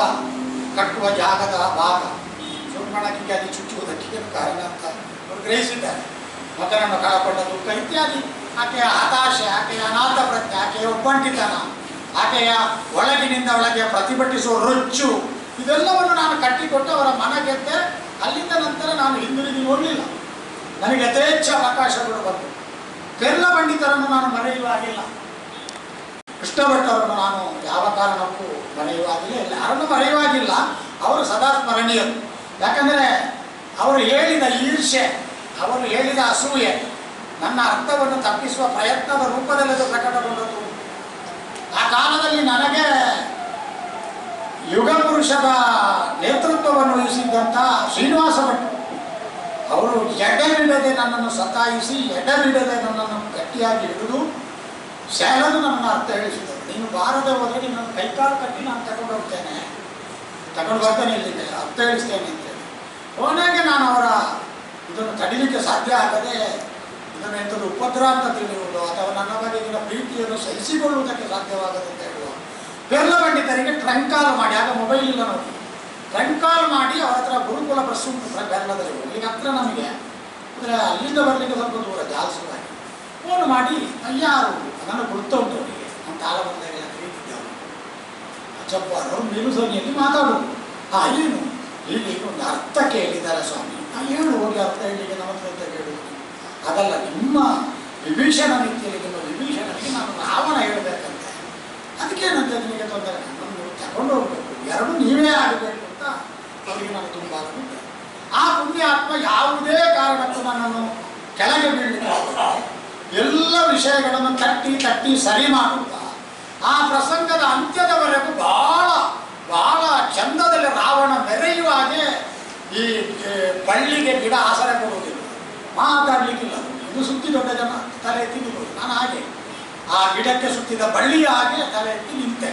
ಕಟ್ಟುವ ಜಾಗದ ಭಾಗ, ಶೂರ್ಪಣಖಿಗೆ ಅಲ್ಲಿ ಚುಚ್ಚುವುದಕ್ಕೆ ಕಾರಣ ಅಂತ ಅವರು ಗ್ರಹಿಸಿದ್ದಾರೆ. ಮಗನನ್ನು ಕಳಕೊಂಡ ದುಃಖ ಇತ್ಯಾದಿ, ಆಕೆಯ ಹತಾಶೆ, ಆಕೆಯ ಅನಾಥ ಪ್ರಜ್ಞೆ, ಆಕೆಯ ಒಬ್ಬಂಟಿತನ, ಆಕೆಯ ಒಳಗಿನಿಂದ ಒಳಗೆ ಪ್ರತಿಭಟಿಸುವ ರೊಚ್ಚು, ಇದೆಲ್ಲವನ್ನು ನಾನು ಕಟ್ಟಿಕೊಟ್ಟು ಅವರ ಮನಗೆದ್ದೆ. ಅಲ್ಲಿಂದ ನಂತರ ನಾನು ಹಿಂದಿರುಗಿ ನೋಡಲಿಲ್ಲ. ನನಗೆ ಯಥೇಚ್ಛ ಅವಕಾಶಗಳು ಬಂತು. ಕೇರಳ ಪಂಡಿತರನ್ನು ನಾನು ಮರೆಯುವಾಗಿಲ್ಲ, ಕೃಷ್ಣ ಭಟ್ಟರನ್ನು ನಾನು ಯಾವ ಕಾರಣಕ್ಕೂ ಮರೆಯುವಾಗಿಲ್ಲ, ಯಾರನ್ನು ಮರೆಯುವಾಗಿಲ್ಲ. ಅವರು ಸದಾ ಸ್ಮರಣೀಯರು. ಯಾಕಂದರೆ ಅವರು ಹೇಳಿದ ಈರ್ಷೆ, ಅವರು ಹೇಳಿದ ಅಸೂಯೆ ನನ್ನ ಅರ್ಥವನ್ನು ತಪ್ಪಿಸುವ ಪ್ರಯತ್ನದ ರೂಪದಲ್ಲಿ ಅದು ಪ್ರಕಟಗೊಂಡದ್ದು. ಆ ಕಾಲದಲ್ಲಿ ನನಗೆ ಯುಗ ಪುರುಷದ ನೇತೃತ್ವವನ್ನು ವಹಿಸಿದ್ದಂಥ ಶ್ರೀನಿವಾಸ ಭಟ್ರು ಅವರು ಎಡೆಬಿಡದೆ ನನ್ನನ್ನು ಸತಾಯಿಸಿ, ಎಡೆಬಿಡದೆ ನನ್ನನ್ನು ಗಟ್ಟಿಯಾಗಿ ಹಿಡಿದು ಸೆಳೆದು ನನ್ನನ್ನು ಅರ್ಥ ಹೇಳಿಸಿದರು. ನೀನು ಬಾರದೆ ಹೋದರೆ ನಿನ್ನನ್ನು ಕೈಕಾಲು ಕಟ್ಟಿ ನಾನು ತಗೊಂಡು ಬರ್ತೇನೆ, ಇಲ್ಲಿಗೆ ಅರ್ಥ ಹೇಳಿಸ್ತೇನೆ ಅಂತೇಳಿ. ಕೊನೆಗೆ ನಾನು ಅವರ ಇದನ್ನು ತಡಿಲಿಕ್ಕೆ ಸಾಧ್ಯ ಆಗದೆ ಇದನ್ನು ಎಂಥದ್ದು ಉಪದ್ರ ಅಂತ ತಿಳಿಯುವುದು ಅಥವಾ ನನ್ನ ಬಗೆಗಿನ ಪ್ರೀತಿಯನ್ನು ಸಹಿಸಿಕೊಳ್ಳುವುದಕ್ಕೆ ಸಾಧ್ಯವಾಗದೆ ಅಂತ ಹೇಳುವ ಪೆರ್ಲ ಪಂಡಿತರಿಗೆ ಟ್ರಂಕಾಲ್ ಮಾಡಿ, ಆಗ ಮೊಬೈಲ್ ಇಲ್ಲ ನೋಡಿ, ಟ್ರಂಕಾಲ್ ಮಾಡಿ ಅವರ ಹತ್ರ ಗುರುಕುಲ ಬಸ್ ಉಂಟು ಬೆರ್ಲದಲ್ಲಿ, ಈಗ ಹತ್ರ ನಮಗೆ ಅಂದರೆ ಅಲ್ಲಿಂದ ಬರಲಿಕ್ಕೆ ಸ್ವಲ್ಪ ದೂರ ಜಾಸ್ತಿಯಾಗಿ ಫೋನ್ ಮಾಡಿ ಯಾರು ಅದನ್ನು ಗುರುತು ಉಂಟು ಅವರಿಗೆ ಅಂತ ತಾಳಮದ್ದಲೆಲ್ಲ ಕರೀತಿದ್ದವರು. ಅಚ್ಚಪ್ಪವರು ಮೇಲುಸೋನಿಯಲ್ಲಿ ಮಾತಾಡೋದು. ಏನು ಇಲ್ಲಿ ಒಂದು ಅರ್ಥ ಕೇಳಿದ್ದಾರೆ ಸ್ವಾಮಿ, ಹೇಳು ಹೋಗಿ ಅರ್ಥ ಹೇಳಲಿಕ್ಕೆ ನಮ್ಮ ಹತ್ರ ಅಂತ ಹೇಳುವುದು ಅದಲ್ಲ, ನಿಮ್ಮ ವಿಭೀಷಣ ರೀತಿಯಲ್ಲಿ ನಿಮ್ಮ ವಿಭೀಷಣನಿಗೆ ನಾನು ರಾವಣ ಹೇಳಬೇಕಂತೆ, ಅದಕ್ಕೇನಂತೆ ನಿಮಗೆ ತೊಂದರೆ, ನಮ್ಮನ್ನು ತಗೊಂಡು ಹೋಗ್ಬೇಕು, ಎರಡು ನೀವೇ ಆಗಬೇಕು ಅಂತ ಅವರಿಗೆ ನಾನು ತುಂಬ ಆಗುತ್ತೆ. ಆ ಪುಣ್ಯಾತ್ಮ ಯಾವುದೇ ಕಾರಣಕ್ಕೂ ನನ್ನನ್ನು ಕೆಳಗೆ ಬೀಳಲಿಕ್ಕೆ ಎಲ್ಲ ವಿಷಯಗಳನ್ನು ತಟ್ಟಿ ಸರಿ ಮಾಡುತ್ತಾ ಆ ಪ್ರಸಂಗದ ಅಂತ್ಯದವರೆಗೂ ಬಹಳ ಚಂದದಲ್ಲಿ ರಾವಣ ಮೆರೆಯುವ ಹಾಗೆ ಈ ಬಳ್ಳಿಗೆ ಗಿಡ ಆಸರೆ ಕೊಡುವುದಿಲ್ಲ, ಮಾತಾಡಲಿಕ್ಕಿಲ್ಲ. ಇದು ಸುತ್ತಿ ದೊಡ್ಡ ಜನ ತಲೆ ಎತ್ತಿ ನಿಲ್ಲುವುದು. ನಾನು ಹಾಗೆ ಆ ಗಿಡಕ್ಕೆ ಸುತ್ತಿದ ಬಳ್ಳಿಯ ಹಾಗೆ ತಲೆ ಎತ್ತಿ ನಿಂತೆ.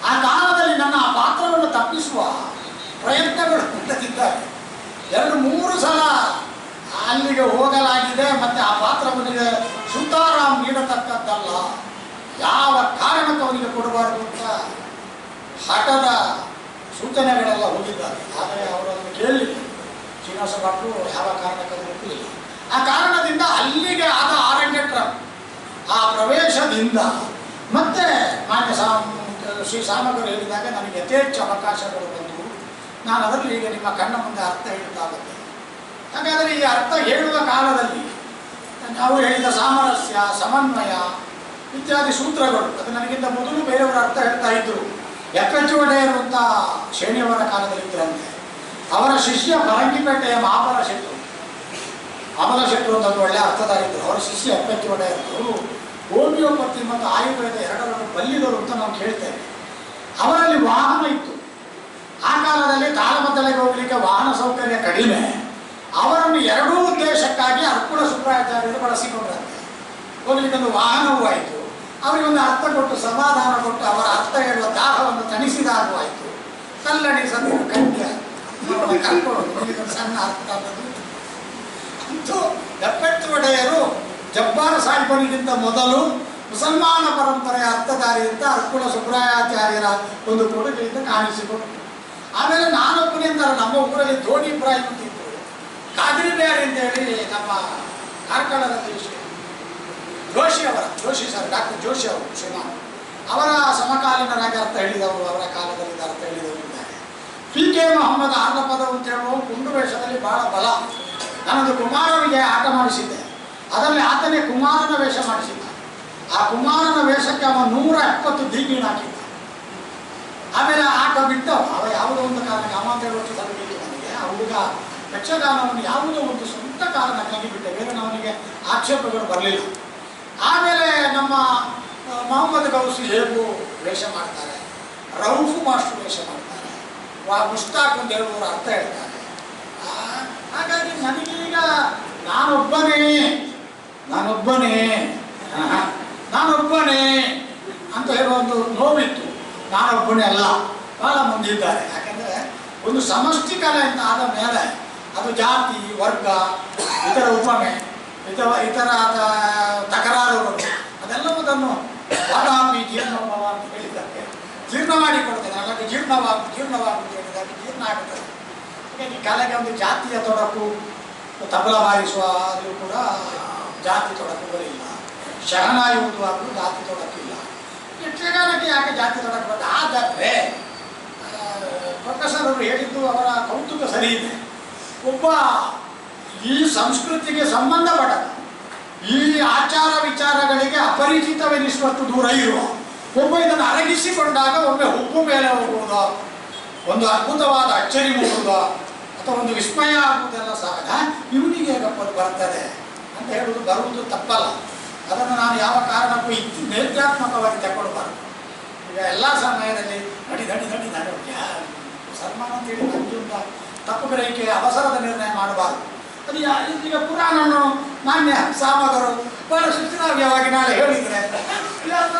ಆ ಕಾಲದಲ್ಲಿ ನನ್ನ ಆ ಪಾತ್ರವನ್ನು ತಪ್ಪಿಸುವ ಪ್ರಯತ್ನಗಳು ಉಂಟದಿದ್ದಾರೆ. 2-3 ಸಲ ಅಲ್ಲಿಗೆ ಹೋಗಲಾಗಿದೆ. ಮತ್ತು ಆ ಪಾತ್ರವನಿಗೆ ಸುತಾರಾಮ್ ನೀಡತಕ್ಕದ್ದಲ್ಲ, ಯಾವ ಕಾರಣಕ್ಕೆ ಅವನಿಗೆ ಕೊಡಬಾರದು ಅಂತ ಹಠದ ಸೂಚನೆಗಳೆಲ್ಲ ಹೋಗಿದ್ದಾರೆ. ಆದರೆ ಅವರನ್ನು ಕೇಳಲಿಲ್ಲ, ಶ್ರೀನಿವಾಸ ಭಟ್ರು ಯಾವ ಕಾರಣಕ್ಕೆ ಒಪ್ಪಲಿಲ್ಲ. ಆ ಕಾರಣದಿಂದ ಅಲ್ಲಿಗೆ ಆದ ಆರಂಗೇಟ್ರ ಆ ಪ್ರವೇಶದಿಂದ ಮತ್ತೆ ಮಾನ್ಯ ಶ್ರೀ ಸಾಮಗ್ರಿ ಹೇಳಿದಾಗ ನನಗೆ ಯಥೇಚ್ಛ ಅವಕಾಶಗಳು ಬಂದವು. ನಾನು ಅದರಲ್ಲಿ ಈಗ ನಿಮ್ಮ ಕಣ್ಣ ಮುಂದೆ ಅರ್ಥ ಹೇಳ್ತಾ ಬಂದೆ. ಹಾಗಾದರೆ ಈ ಅರ್ಥ ಹೇಳುವ ಕಾಲದಲ್ಲಿ ನಾವು ಹೇಳಿದ ಸಾಮರಸ್ಯ, ಸಮನ್ವಯ ಇತ್ಯಾದಿ ಸೂತ್ರಗಳು ಅದು ನನಗಿಂತ ಮೊದಲು ಬೇರೆಯವರ ಅರ್ಥ ಹೇಳ್ತಾ ಇದ್ದರು. ಎಕ್ಕಚ್ಚು ಒಡೆಯರು ಅಂತ ಶೇಣಿಯವರ ಕಾಲದಲ್ಲಿ ಇದ್ದರಂತೆ. ಅವರ ಶಿಷ್ಯ ಪರಂಗಿಪೇಟೆಯ ಮಹಾಬಲ ಶೆಟ್ಟರು, ಅಮಲ ಶೆಟ್ಟರು ಅಂತ ಒಳ್ಳೆಯ ಅರ್ಥದಾರಿದ್ದರು. ಅವರ ಶಿಷ್ಯ ಎಕ್ಕಚ್ಚು ಒಡೆಯರು ಹೋಮಿಯೋಪತಿ ಮತ್ತು ಆಯುರ್ವೇದ ಎರಡರನ್ನು ಬಲ್ಲಿದರು ಅಂತ ನಾವು ಕೇಳ್ತೇವೆ. ಅವರಲ್ಲಿ ವಾಹನ ಇತ್ತು. ಆ ಕಾಲದಲ್ಲಿ ತಾಳಮದ್ದಲೆಗೆ ಹೋಗಲಿಕ್ಕೆ ವಾಹನ ಸೌಕರ್ಯ ಕಡಿಮೆ. ಅವರನ್ನು ಎರಡೂ ಉದ್ದೇಶಕ್ಕಾಗಿ ಅರ್ಕುಳ ಶುಕ್ರಾಚಾರ್ಯರು ಬಳಸಿಕೊಂಡಂತೆ. ಹೋಗಲಿಕ್ಕೊಂದು ವಾಹನವೂ ಆಯಿತು, ಅವರಿಗೊಂದು ಅರ್ಥ ಕೊಟ್ಟು ಸಮಾಧಾನ ಕೊಟ್ಟು ಅವರ ಅರ್ಥ ಹೇಳುವ ದಾಹವನ್ನು ತಣಿಸಿದಾಗೂ ಆಯಿತು. ಕಲ್ಲಡಿ ಸದ್ಯ ಕನ್ಯ ಕರ್ಕೊಂಡು ಸಣ್ಣ ಅರ್ಥ ಅಂತೂ ಎಪ್ಪತ್ತು ಒಡೆಯರು ಜಬ್ಬಾರ ಸಾಹಿಬನಿಗಿಂತ ಮೊದಲು ಮುಸಲ್ಮಾನ ಪರಂಪರೆಯ ಅರ್ಥಧಾರಿಯಿಂದ ಅರ್ಕುಳ ಶುಕ್ರಾಚಾರ್ಯರ ಒಂದು ಕೊಡುಗೆಯಿಂದ ಕಾಣಿಸಿಕೊಂಡು ಆಮೇಲೆ ನಾನೊಬ್ಬನೇ ಅಂತಾರೆ. ನಮ್ಮ ಊರಲ್ಲಿ ಧೋನಿ ಇಬ್ರಾಹಿಂ ಅಂತಿತ್ತು, ಕಾದ್ರಿ ಬೇರೆ ಅಂತೇಳಿ ನಮ್ಮ ಕಾರ್ಕಳದಲ್ಲಿ ಜೋಶಿ ಸರ್, ಡಾಕ್ಟರ್ ಜೋಶಿ ಅವರು ಶ್ರೀಮಾನ್, ಅವರ ಸಮಕಾಲೀನರಾಗಿ ಅರ್ಥ ಹೇಳಿದವರು, ಅವರ ಕಾಲದಲ್ಲಿ ಅರ್ಥ ಹೇಳಿದವರು ಇದ್ದಾರೆ. PK ಮೊಹಮ್ಮದ್ ಆರ್ಲಪದ ಅಂತ ಹೇಳುವ ಕುಂಡು ವೇಷದಲ್ಲಿ ಬಹಳ ಬಲ. ನಾನೊಂದು ಕುಮಾರನಿಗೆ ಆಟ ಮಾಡಿಸಿದ್ದೆ, ಅದರಲ್ಲಿ ಆತನೇ ಕುಮಾರನ ವೇಷ ಮಾಡಿಸಿದ್ದ. ಆ ಕುಮಾರನ ವೇಷಕ್ಕೆ ಅವ 170 ದೀಗಿನ ಹಾಕಿದ್ದ. ಆಮೇಲೆ ಆಟ ಬಿಟ್ಟವ, ಅವ ಯಾವುದೋ ಒಂದು ಕಾರಣಕ್ಕೆ 50 ವರ್ಷ ತರಬೇತಿ ನನಗೆ ಆ ಹುಡುಗ ಯಕ್ಷಗಾನವನ್ನು ಯಾವುದೋ ಒಂದು ಸ್ವಂತ ಕಾರಣಕ್ಕಾಗಿ ಬಿಟ್ಟೆ, ಬೇರೆ ಅವನಿಗೆ ಆಕ್ಷೇಪಗಳು ಬರಲಿಲ್ಲ. ಆಮೇಲೆ ನಮ್ಮ ಮೊಹಮ್ಮದ್ ಗೌಸಿ ಹೇಗೂ ವೇಷ ಮಾಡ್ತಾರೆ, ರೌಫ್ ಮಾಸ್ಟರ್ ವೇಷ ಮಾಡ್ತಾರೆ, ಮುಷ್ತಾಕ್ ಅಂತ ಹೇಳುವವರು ಅರ್ಥ ಹೇಳ್ತಾರೆ. ಹಾಗಾಗಿ ನನಗೀಗ ನಾನೊಬ್ಬನೇ ಅಂತ ಹೇಳುವ ಒಂದು ನೋವಿತ್ತು. ನಾನೊಬ್ಬನೇ ಅಲ್ಲ, ಬಹಳ ಮುಂದಿದ್ದಾರೆ. ಯಾಕೆಂದರೆ ಒಂದು ಸಮಷ್ಟಿ ಕಲೆ ಅಂತ ಆದ ಮೇಲೆ ಅದು ಜಾತಿ, ವರ್ಗ, ಇತರ ಉಪಮೆ, ಇತರ ತಕರಾರುಗಳು ಅದೆಲ್ಲವುದನ್ನು ವಾದಾಪಿ ಜೀರ್ಣೋಭವ ಅಂತ ಹೇಳಿದ್ದಕ್ಕೆ ಜೀರ್ಣ ಮಾಡಿ ಕೊಡ್ತೇನೆ. ಹಾಗಾಗಿ ಜೀರ್ಣವಾಗುವುದು ಹೇಳಿದಾಗ ಜೀರ್ಣ ಆಗುತ್ತದೆ. ಹಾಗಾಗಿ ಕಲೆಗೆ ಒಂದು ಜಾತಿಯ ತೊಡಕು, ತಬಲ ಬಾರಿಸುವ ಅದು ಕೂಡ ಜಾತಿ ತೊಡಕುಗಳಿಲ್ಲ, ಶಹನಾಯಿ ಓದುವಾಗಲೂ ಜಾತಿ ತೊಡಕಿಲ್ಲ. ಯಕ್ಷಗಾನಕ್ಕೆ ಯಾಕೆ ಜಾತಿ ತೊಡಕು ಬರ್ತದೆ? ಆದರೆ ಪ್ರೊಫೆಸರ್ ಅವರು ಹೇಳಿದ್ದು ಅವರ ಕೌತುಕ ಸರಿ ಇದೆ. ಒಬ್ಬ ಈ ಸಂಸ್ಕೃತಿಗೆ ಸಂಬಂಧಪಟ್ಟ ಈ ಆಚಾರ ವಿಚಾರಗಳಿಗೆ ಅಪರಿಚಿತವೆನಿಸುವಷ್ಟು ದೂರ ಇರುವ ಒಬ್ಬ ಇದನ್ನು ಅರಗಿಸಿಕೊಂಡಾಗ ಒಮ್ಮೆ ಹುಬ್ಬು ಮೇಲೆ ಹೋಗುವುದೋ, ಒಂದು ಅದ್ಭುತವಾದ ಅಚ್ಚರಿ ಮೂಡುವುದೋ ಅಥವಾ ಒಂದು ವಿಸ್ಮಯ ಆಗುವುದೆಲ್ಲ ಸಹಜ. ಇವನಿಗೆ ಬರ್ತದೆ ಅಂತ ಹೇಳುವುದು ಬರುವುದು ತಪ್ಪಲ್ಲ. ಅದನ್ನು ನಾನು ಯಾವ ಕಾರಣಕ್ಕೂ ನಿರ್ಧಾತ್ಮಕವಾಗಿ ತಗೊಳ್ಬಾರ್ದು. ಈಗ ಎಲ್ಲ ಸಮಯದಲ್ಲಿ ನಡಿ ಸನ್ಮಾನ ಅಂತೇಳಿ ನಮ್ಗಿಂತ ತಪ್ಪು ಗ್ರಹಿಕೆ ಅವಸರದ ನಿರ್ಣಯ ಮಾಡಬಾರ್ದು. ಅದು ಈಗ ಪುರಾಣವನ್ನು ಮಾನ್ಯ ಸಾಮಗರು ಬಹಳ ಶಿಕ್ಷಣಾರ್ಯವಾಗಿ ನಾಳೆ ಹೇಳಿದರೆ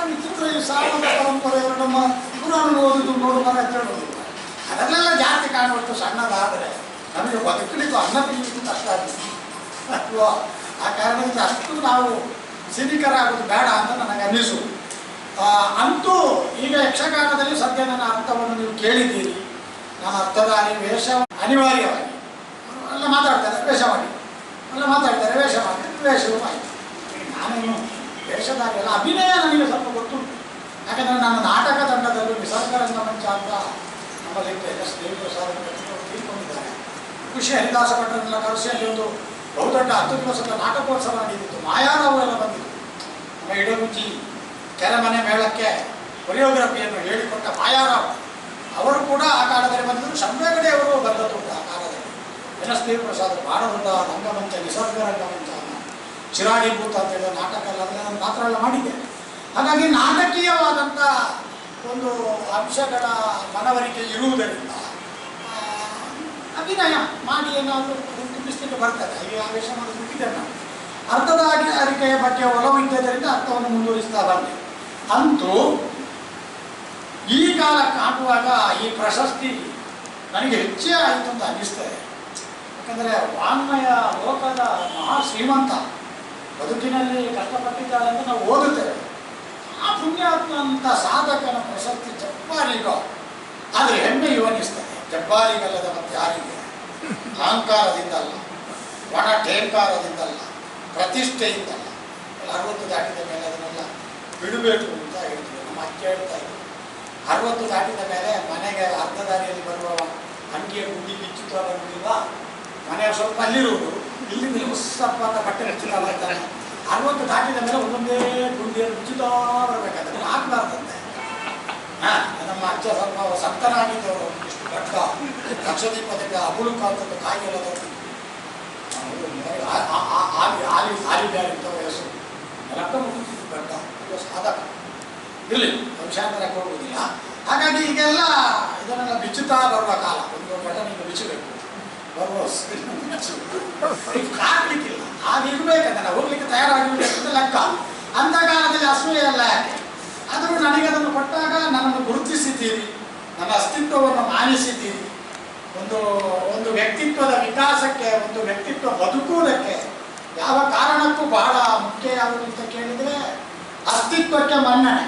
ವಿಚಿತ್ರ ಈ ಸಾಮದ ಪರಂಪರೆಯವರು ನಮ್ಮ ಪುರಾಣ ಓದುದು ನೋಡುವ ಅಂತ ಹೇಳೋದು. ಅದನ್ನೆಲ್ಲ ಜಾತಿ ಕಾಣುವಷ್ಟು ಸಣ್ಣದಾದರೆ ನಮಗೆ ಬದುಕಲಿಕ್ಕೂ ಅನ್ನ ತಿನ್ನಲಿಕ್ಕೂ ಕಷ್ಟ ಆಗುತ್ತೆ ಅಲ್ವಾ? ಆ ಕಾರಣದಿಂದ ಅಷ್ಟು ನಾವು ಸಿನಿಕರಾಗೋದು ಬೇಡ ಅಂತ ನನಗೆ ಅನ್ನಿಸು. ಅಂತೂ ಈಗ ಯಕ್ಷಗಾನದಲ್ಲಿ ಸದ್ಯ ನನ್ನ ಅರ್ಥವನ್ನು ನೀವು ಕೇಳಿದ್ದೀರಿ. ನಾನು ಅರ್ಥಧಾರಿ ವೇಷ ಅನಿವಾರ್ಯವಾಗಿ ಎಲ್ಲ ಮಾತಾಡ್ತಾರೆ, ವೇಷ ಮಾಡಿ ಎಲ್ಲ ಮಾತಾಡ್ತಾರೆ, ವೇಷ ಮಾಡಿ ವೇಷವೂ ಆಯಿತು. ನಾನೇನು ವೇಷಧಾರಿ ಅಲ್ಲ, ಅಭಿನಯ ನನಗೆ ಸ್ವಲ್ಪ ಗೊತ್ತುಂಟು. ಯಾಕಂದರೆ ನನ್ನ ನಾಟಕ ತಂಡದಲ್ಲೂ ನಿಸರ್ಗರಂಗ ಮಂಚ ಅಂತ ನಮ್ಮಲ್ಲಿ ಎಸ್ ದೇವಪ್ರಸಾದ ತೀರ್ಕೊಂಡಿದ್ದಾರೆ. ಖುಷಿ ಹರಿದಾಸ ಭಟ್ರನ್ನೆಲ್ಲ ಕರೆಸಿ ಅಲ್ಲಿ ಒಂದು ಬಹುದೊಡ್ಡ 10 ದಿವಸದ ನಾಟಕೋತ್ಸವ ನಡೆದಿತ್ತು. ಮಾಯಾರಾವು ಎಲ್ಲ ಬಂದಿತ್ತು. ನಮ್ಮ ಇಡಗುಂಜಿ ಕೆರೆಮನೆ ಮೇಳಕ್ಕೆ ಕೊರಿಯೋಗ್ರಫಿಯನ್ನು ಹೇಳಿಕೊಟ್ಟ ಮಾಯಾರಾವ್ ಅವರು ಕೂಡ ಆ ಕಾಲದಲ್ಲಿ ಬಂದಿದ್ದರು. ಶಂಭೇಗಡೆ ಅವರು ಬಂದದ್ದು ಆ ಕಾಲದಲ್ಲಿ. ಎಸ್ ದೇವಪ್ರಸಾದ್ ಬಹಳ ದೊಡ್ಡ ರಂಗಮಂಚ, ನಿಸರ್ಗ ರಂಗಮಂಚ, ಚಿರಾಡಿ ಭೂತ ಅಂತ ಹೇಳಿದ ನಾಟಕ ಎಲ್ಲ ಅದನ್ನು ನಾನು ಮಾತ್ರ ಎಲ್ಲ ಮಾಡಿದ್ದೆ. ಹಾಗಾಗಿ ನಾಟಕೀಯವಾದಂಥ ಒಂದು ಅಂಶಗಳ ಮನವರಿಕೆ ಇರುವುದರಿಂದ ಅಭಿನಯ ಮಾಡಿ ಏನಾದರೂ ತುಂಬಿಸಲಿಕ್ಕೆ ಬರ್ತದೆ. ಈಗ ಆವೇಶ ಮಾಡಿ ಹುಟ್ಟಿದೆ ನಾನು. ಅರ್ಥದ ಅರಿಕೆಯ ಬಗ್ಗೆ ಒಲವಿದ್ದದರಿಂದ ಅರ್ಥವನ್ನು ಮುಂದುವರಿಸ್ತಾ ಬಂದೆ. ಅಂತೂ ಈ ಕಾಲ ಕಾಣುವಾಗ ಈ ಪ್ರಶಸ್ತಿ ನನಗೆ ಹೆಚ್ಚೇ ಆಯಿತು ಅಂತ ಅನ್ನಿಸ್ತದೆ. ಯಾಕಂದರೆ ವಾಂಗ್ಮಯ ಲೋಕದ ಮಹಾ ಶ್ರೀಮಂತ ಬದುಕಿನಲ್ಲಿ ಕಷ್ಟಪಟ್ಟಿದ್ದಾರೆ ಅಂತ ನಾವು ಓದುತ್ತೇವೆ. ಆ ಪುಣ್ಯಾತ್ಮಂತ ಸಾಧಕನ ಪ್ರಶಸ್ತಿ ಜಬ್ಬಾರಿಗೋ. ಆದರೆ ಹೆಮ್ಮೆ ಇವನಿಸ್ತದೆ. ಜಬ್ಬಾರಿಗಲ್ಲದ ಮತ್ತೆ ಯಾರಿಗೆ? ಅಹಂಕಾರದಿಂದಲ್ಲ, ಒಣ ಠೇಂಕಾರದಿಂದಲ್ಲ, ಪ್ರತಿಷ್ಠೆಯಿಂದಲ್ಲ. 60 ದಾಟಿದ ಮೇಲೆ ಅದನ್ನೆಲ್ಲ ಬಿಡಬೇಕು ಅಂತ ಹೇಳ್ತೀವಿ. ನಮ್ಮ ಅಕ್ಕೆ ಹೇಳ್ತಾ ಇದ್ರು, 60 ದಾಟಿದ ಮೇಲೆ ಮನೆಗೆ ಅರ್ಧ ದಾರಿಯಲ್ಲಿ ಬರುವ ಅಂಗಿಯ ಗುಂಡಿ ಬಿಚ್ಚುತ್ತಾ ಬರುವುದಿಲ್ಲ, ಮನೆಯ ಸ್ವಲ್ಪ ಅಲ್ಲಿರುವುದು, ಇಲ್ಲಿಂದ ಉಸ್ಸಪ್ಪ ಅಂತ ಬಟ್ಟೆ ಹಚ್ಚುತ್ತಾ ಬರ್ತಾನೆ. 60 ದಾಟಿದ ಮೇಲೆ ಒಂದೊಂದೇ ಗುಂಡಿಯನ್ನು ಬಿಚ್ಚುತ್ತಾ ಬರಬೇಕಾದ್ರೆ ಆಗ್ಬಾರ್ದಂತೆ. ನಮ್ಮ ಅಜ್ಜ ಸ್ವಲ್ಪ ಸಂತನಾಗಿದ್ದವರು, ಇಷ್ಟು ಗಡ್ಡ, ಲಕ್ಷದೀಪದಿಂದ ಅಬುಳುಕ ಅಂತದ್ದು ಕಾಯಿಗೆಲ್ಲ ಆಲಿ ಬ್ಯಾರಿದ್ದ ವಯಸ್ಸು, ರಕ್ತ ಮುಗಿಸಿದ್ದು ಗಡ್ಡ, ಸಾಧಕ ಇರಲಿ, ವಂಶಾಂತರಕ್ಕೆ ಹೋಗುವುದಿಲ್ಲ. ಹಾಗಾಗಿ ಈಗೆಲ್ಲ ಇದನ್ನೆಲ್ಲ ಬಿಚ್ಚುತ್ತಾ ಬರುವ ಕಾಲ. ಒಂದು ಘಟನೆಗೆ ಬಿಚ್ಚಬೇಕು, ಬರುವ ಆಗ್ಲಿಕ್ಕಿಲ್ಲ, ಆಗಿರ್ಬೇಕಂತ ನಾವು ಹೋಗ್ಲಿಕ್ಕೆ ತಯಾರಾಗಿರ್ಬೇಕಂತ ಲೆಕ್ಕ. ಅಂಥ ಕಾಲದಲ್ಲಿ ಅಸೂಯೆ ಅಲ್ಲ. ಆದರೂ ನನಗೆ ಅದನ್ನು ಕೊಟ್ಟಾಗ ನನ್ನನ್ನು ಗುರುತಿಸಿದ್ದೀರಿ, ನನ್ನ ಅಸ್ತಿತ್ವವನ್ನು ಮಾನಿಸಿದ್ದೀರಿ. ಒಂದು ವ್ಯಕ್ತಿತ್ವದ ವಿಕಾಸಕ್ಕೆ, ಒಂದು ವ್ಯಕ್ತಿತ್ವ ಬದುಕುವುದಕ್ಕೆ ಯಾವ ಕಾರಣಕ್ಕೂ ಬಹಳ ಮುಖ್ಯ ಯಾವುದು ಅಂತ ಕೇಳಿದರೆ ಅಸ್ತಿತ್ವಕ್ಕೆ ಮನ್ನಣೆ.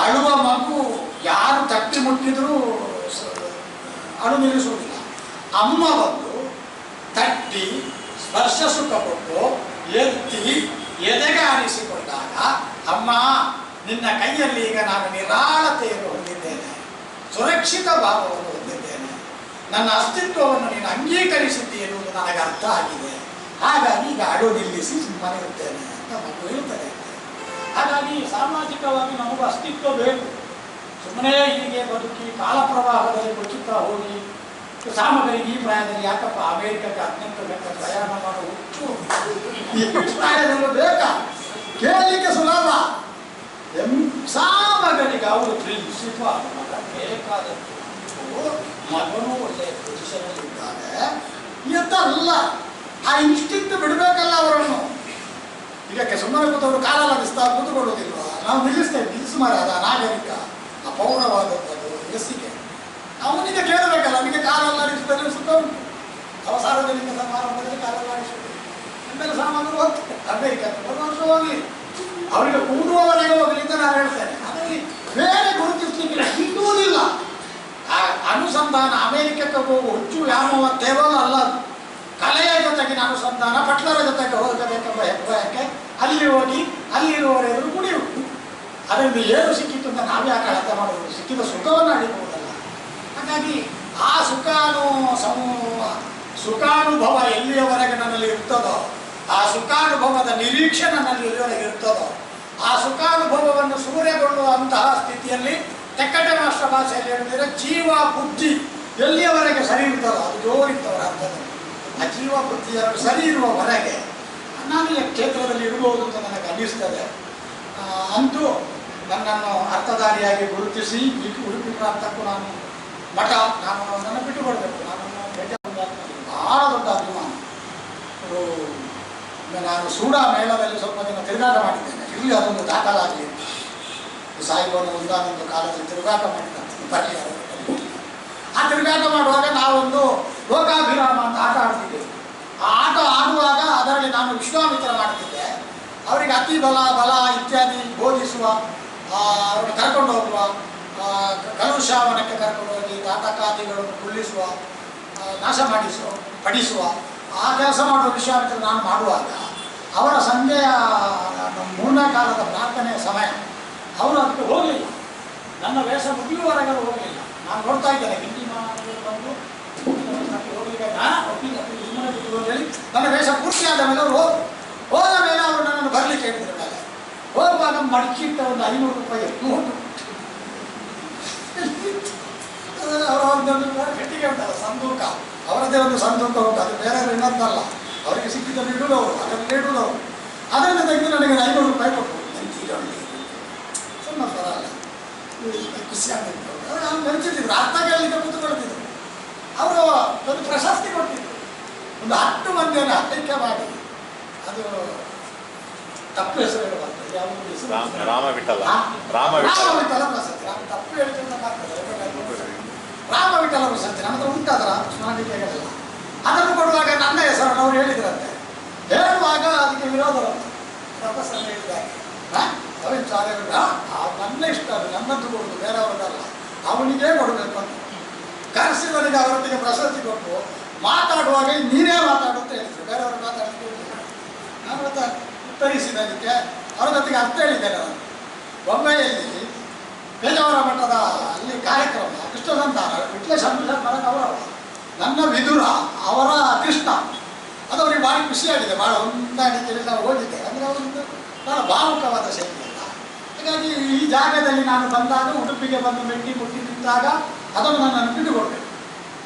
ಅಳುವ ಮಗು ಯಾರು ತಟ್ಟಿ ಮುಟ್ಟಿದರೂ ಅಳು ನಿಲ್ಲಿಸುವುದಿಲ್ಲ. ಅಮ್ಮ ಬಂದು ತಟ್ಟಿ ಸ್ಪರ್ಶ ಸುಖ ಕೊಟ್ಟು ಎತ್ತಿ ಎದೆಗೆ ಆರಿಸಿಕೊಂಡಾಗ, ಅಮ್ಮ ನಿನ್ನ ಕೈಯಲ್ಲಿ ಈಗ ನಾನು ನಿರಾಳತೆಯನ್ನು ಹೊಂದಿದ್ದೇನೆ, ಸುರಕ್ಷಿತ ಭಾವವನ್ನು ಹೊಂದಿದ್ದೇನೆ, ನನ್ನ ಅಸ್ತಿತ್ವವನ್ನು ನೀನು ಅಂಗೀಕರಿಸಿದ್ದಿ ಎನ್ನುವುದು ನನಗೆ ಅರ್ಥ ಆಗಿದೆ, ಹಾಗಾಗಿ ಈಗ ಅಳು ನಿಲ್ಲಿಸಿ ಸುಮ್ಮನೆ ಇರ್ತೇನೆ ಅಂತ ಮಗು ಹೇಳ್ತಾರೆ. ಹಾಗಾಗಿ ಸಾಮಾಜಿಕವಾಗಿ ನಮಗೂ ಅಸ್ತಿತ್ವ ಬೇಕು. ಸುಮ್ಮನೆ ಹೀಗೆ ಬದುಕಿ ಕಾಲ ಪ್ರವಾಹದಲ್ಲಿ ಕೊಚ್ಚುತ್ತಾ ಹೋಗಿ ಸಾಮಗ್ರಿಗೆ ಈ ಪ್ರಾಯದಲ್ಲಿ ಯಾಕಪ್ಪ ಅಮೆರಿಕಕ್ಕೆ 18 ಗಂಟೆ ಪ್ರಯಾಣ ಮಾಡೋ ಹುಚ್ಚು ಈ ಪ್ರಾಯದಲ್ಲೂ ಬೇಕಾ? ಕೇಳಲಿಕ್ಕೆ ಸುಲಭ. ಸಾಮಗನಿಗೆ ಅವರು ಪ್ರಿನ್ಸಿಪ ಬೇಕಾದದ್ದು. ಮಗನೂ ಒಳ್ಳೆಯ ಪೊಸಿಷನಲ್ಲಿ ಇದ್ದಾರೆ ಎಂತಲ್ಲ, ಆ ಇನ್ಸ್ಟಿಂಕ್ಟ್ ಬಿಡಬೇಕಲ್ಲ ಅವರನ್ನು. ಇದಕ್ಕೆ ಸುಮ್ಮನೆ ಕೂತವರು ಕಾಲೆಲ್ಲ ಬಿಸ್ತಾ ಕೂತ್ಕೊಳ್ಳೋದಿಲ್ವ? ನಾವು ನಿಲ್ಲಿಸ್ತೇವೆ, ನಿಲ್ಲಿಸು ಮಾರ ಅದ ನಾಗರಿಕ ಅಪೌಢವಾದದ್ದು ಎಸಿಗೆ ಅವನಿಗೆ ಕೇಳಬೇಕಲ್ಲ. ಅವನಿಗೆ ಕಾಲಲ್ಲಾಡಿಸಿದರೆ ಸುತ್ತ ಉಂಟು. ಅವ ಸಾರ್ವಜನಿಕ ಸಮಾರಂಭದಲ್ಲಿ ಕಾಲಲ್ಲಾಡಿಸುವುದು ಆಮೇಲೆ ಸಾಮಾನ್ಯರು ಹೋಗ್ತದೆ ಅಮೆರಿಕಕ್ಕೆ ಒಂದು ವರ್ಷ ಹೋಗಲಿ, ಅವರಿಗೆ ಕೂಡುವವರೆಗೆ ಹೋಗಲಿ ಅಂತ ನಾನು ಹೇಳ್ತೇನೆ. ಅದರಲ್ಲಿ ಬೇರೆ ಗುರುತಿಸ್ಲಿಕ್ಕೆ ಹಿಂದುವುದಿಲ್ಲ. ಆ ಅನುಸಂಧಾನ ಅಮೆರಿಕಕ್ಕೆ ಹೋಗುವ ಹುಚ್ಚು ವ್ಯಾಮೋಹ ಕೇವಲ ಅಲ್ಲ, ಕಲೆಯ ಜೊತೆಗಿನ ಅನುಸಂಧಾನ, ಪಟ್ಲರ ಜೊತೆಗೆ ಹೋಗಬೇಕೆಂಬ ಹೆಬ್ಬಯಕ್ಕೆ ಅಲ್ಲಿ ಹೋಗಿ ಅಲ್ಲಿರುವವರೆದುರು ಕುಡಿಯುವುದು. ಅದರಿಂದ ಏನು ಸಿಕ್ಕಿತ್ತು ಅಂತ ನಾವೇ ಯಾಕೆ ಅಳತೆ ಮಾಡುವುದು? ಸಿಕ್ಕಿದ ಸುಖವನ್ನು ಅಡಿಬಹುದಲ್ಲ. ಹಾಗಾಗಿ ಆ ಸುಖಾನುಭವ ಎಲ್ಲಿಯವರೆಗೆ ನನ್ನಲ್ಲಿ ಇರ್ತದೋ, ಆ ಸುಖಾನುಭವದ ನಿರೀಕ್ಷೆ ನನ್ನಲ್ಲಿ ಎಲ್ಲಿವರೆಗೆ ಇರ್ತದೋ, ಆ ಸುಖಾನುಭವವನ್ನು ಸೂರೆಗೊಳ್ಳುವಂತಹ ಸ್ಥಿತಿಯಲ್ಲಿ ತೆಕ್ಕಟ್ಟೆ ರಾಷ್ಟ್ರ ಭಾಷೆಯಲ್ಲಿ ಹೇಳಿದರೆ ಜೀವ ಬುದ್ಧಿ ಎಲ್ಲಿಯವರೆಗೆ ಸರಿ ಇರ್ತದೋ ಅದು ಜೋರಿರ್ತವರ ಅರ್ಥದಲ್ಲಿ. ಆ ಜೀವ ಬುದ್ಧಿ ಎರಡು ಸರಿ ಇರುವವರೆಗೆ ನಾನು ಈ ಕ್ಷೇತ್ರದಲ್ಲಿ ಇರಬಹುದು ಅಂತ ನನಗೆ ಅನ್ನಿಸ್ತದೆ. ಅಂತೂ ನನ್ನನ್ನು ಅರ್ಥಧಾರಿಯಾಗಿ ಗುರುತಿಸಿ ಈ ಉಡುಪಿ ಪ್ರಾಂತಕ್ಕೂ ನಾನು ಮಠ ನನ್ನ ಬಿಟ್ಟುಕೊಡ್ಬೇಕು. ಬಹಳ ದೊಡ್ಡ ಅಭಿಮಾನ. ನಾನು ಸೂಡಾ ಮೇಳದಲ್ಲಿ ಸ್ವಲ್ಪ ದಿನ ತಿರುಗಾಟ ಮಾಡಿದ್ದೇನೆ. ಇಲ್ಲಿ ಅದೊಂದು ದಾಖಲಾಗಲಿ. ಸಾಯಿಬಾಬಾ ಒಂದಾನೊಂದು ಕಾಲದಲ್ಲಿ ತಿರುಗಾಟ ಮಾಡಿದ್ದ. ಆ ತಿರುಗಾಟ ಮಾಡುವಾಗ ನಾವೊಂದು ಲೋಕಾಭಿರಾಮ ಅಂತ ಆಟ ಆಡ್ತಿದ್ದೇವೆ. ಆ ಆಟ ಆಡುವಾಗ ಅದರಲ್ಲಿ ನಾನು ವಿಶ್ವಾಮಿತ್ರ ಮಾಡ್ತಿದ್ದೆ. ಅವರಿಗೆ ಅತಿ ಬಲ ಇತ್ಯಾದಿ ಬೋಧಿಸುವ, ಅವರನ್ನು ಕರ್ಕೊಂಡು ಹೋಗುವ, ಕಲುಷಾವನಕ್ಕೆ ಕರ್ಕೊಂಡು ಹೋಗಿ ನಾಟಕಾದಿಗಳನ್ನು ಕುಳ್ಳಿಸುವ, ನಾಶ ಪಡಿಸುವ ಆ ಕೆಲಸ ಮಾಡುವ ವಿಶ್ವಾಮಿತ್ರ ನಾನು ಮಾಡುವಾಗ ಅವರ ಸಂಜೆಯ 3ನೇ ಕಾಲದ ಪ್ರಾರ್ಥನೆಯ ಸಮಯ ಅವರು ಅದಕ್ಕೆ ಹೋಗಲಿಲ್ಲ. ನನ್ನ ವೇಷ ಮುಗಿಯುವವರೆಗೆ ಹೋಗಲಿಲ್ಲ. ನಾನು ನೋಡ್ತಾ ಇದ್ದೇನೆ ಹಿಂದಿ ಮಹಾನಗರ ಬಂದು ಹೋಗಲಿಕ್ಕೆ ಸುಮ್ಮನೆ ಬಿಟ್ಟು ಹೇಳಿ ನನ್ನ ವೇಷ ಪೂರ್ತಿಯಾದ ಮೇಲೆ ಅವರು ಹೋದ ಮೇಲೆ ಅವರು ನನ್ನನ್ನು ಬರಲಿಕ್ಕೆ ಹೇಳಿದ್ರು. ಮೇಲೆ ಹೋಗುವಾಗ ಮಡಚಿಟ್ಟ ಒಂದು 500 ರೂಪಾಯಿ ನೋಟು ಅವರೊಂದು ಗಟ್ಟಿಗೆ ಉಂಟಲ್ಲ ಸಂದೂಕ, ಅವರದೇ ಒಂದು ಸಂದೂಕ ಉಂಟು. ಅದು ಬೇರೆ ಇನ್ನೊಂದಲ್ಲ, ಅವರಿಗೆ ಸಿಕ್ಕಿದ್ದನ್ನು ಇಡುವವರು ಅದನ್ನು ಇಡುವವರು. ಅದರಿಂದ ತೆಗೆದು ನನಗೆ 500 ರೂಪಾಯಿ ಕೊಟ್ಟರು. ಸುಮ್ಮನೆ ಬರಲ್ಲ, ಖುಷಿಯಾಗಿತ್ತು. ಅವ್ರು ನೆನಚಿಟ್ಟಿದ್ರು, ಅರ್ಥ ಕೇಳಲಿಕ್ಕೆ ಕೂತ್ಕೊಳ್ತಿದ್ರು. ಅವರು ಒಂದು ಪ್ರಶಸ್ತಿ ಕೊಡ್ತಿದ್ರು. ಒಂದು 10 ಮಂದಿಯನ್ನು ಆಯ್ಕೆ ಮಾಡಿ, ಅದು ತಪ್ಪು ಹೆಸರು ಬರ್ತದೆ. ಯಾವುದು ರಾಮವಿಠಲ ಪ್ರಶಸ್ತಿ. ತಪ್ಪು ಹೇಳ್ತಿದ್ದ ರಾಮವಿಠಲ ಪ್ರಶಸ್ತಿ ನನ್ನ ಹತ್ರ ಉಂಟಾದ್ರ ಸ್ಮರಣಿಕೆಗಳೆಲ್ಲ. ಅದನ್ನು ಕೊಡುವಾಗ ನನ್ನ ಹೆಸರನ್ನು ಅವ್ರು ಹೇಳಿದ್ರಂತೆ. ಹೇಳುವಾಗ ಅದಕ್ಕೆ ವಿರೋಧ ಬಂತು. ಪ್ರೊಫೆಸರ್ ಹೇಳಿದಾಗ ಅವನ್ ಚಾರ್ಯ ನನ್ನ ಇಷ್ಟ, ಅದು ನನ್ನದ್ದು ಕೊಡುದು, ಬೇರೆಯವರದಲ್ಲ, ಅವನಿಗೇ ಕೊಡಬೇಕು ಅಂತ ಕರೆಸಿದವನಿಗೆ ಅವರೊಟ್ಟಿಗೆ ಪ್ರಶಸ್ತಿ ಕೊಟ್ಟು ಮಾತಾಡುವಾಗ ನೀನೇ ಮಾತಾಡು ಅಂತ ಹೇಳಿದ್ರು. ಬೇರೆಯವರು ಮಾತಾಡ್ಲಿಕ್ಕೆ ನಾನು ಉತ್ತರಿಸಿದಕ್ಕೆ ಅವರ ಜೊತೆಗೆ ಅರ್ಥ ಹೇಳಿದ್ದೇನೆ. ನಾನು ಬೊಂಬೆಯಲ್ಲಿ ಪೇಜಾವರ ಮಠದ ಅಲ್ಲಿ ಕಾರ್ಯಕ್ರಮ ಕೃಷ್ಣ ಸಂತಾನ ವಿಟ್ಲೇಶ್ವರ ಗೌರವ, ನನ್ನ ವಿದುರ ಅವರ ಕೃಷ್ಣ, ಅದು ಅವರಿಗೆ ಭಾರಿ ಖುಷಿಯಾಗಿದೆ. ಭಾಳ ಹೊಂದಾಣಿಕೆಯಲ್ಲಿ ನಾವು ಹೋಗಿದ್ದೆ. ಅಂದರೆ ಅವರೊಂದು ಭಾಳ ಭಾವುಕವಾದ ಶೈಲಿ ಅಲ್ಲ. ಹಾಗಾಗಿ ಈ ಜಾಗದಲ್ಲಿ ನಾನು ಬಂದಾಗ, ಉಡುಪಿಗೆ ಬಂದು ಮೆಟ್ಟಿ ಮುಟ್ಟಿ ನಿಂತಾಗ ಅದನ್ನು ನನ್ನನ್ನು ಬಿಟ್ಟುಕೊಡ್ಬೇಕು.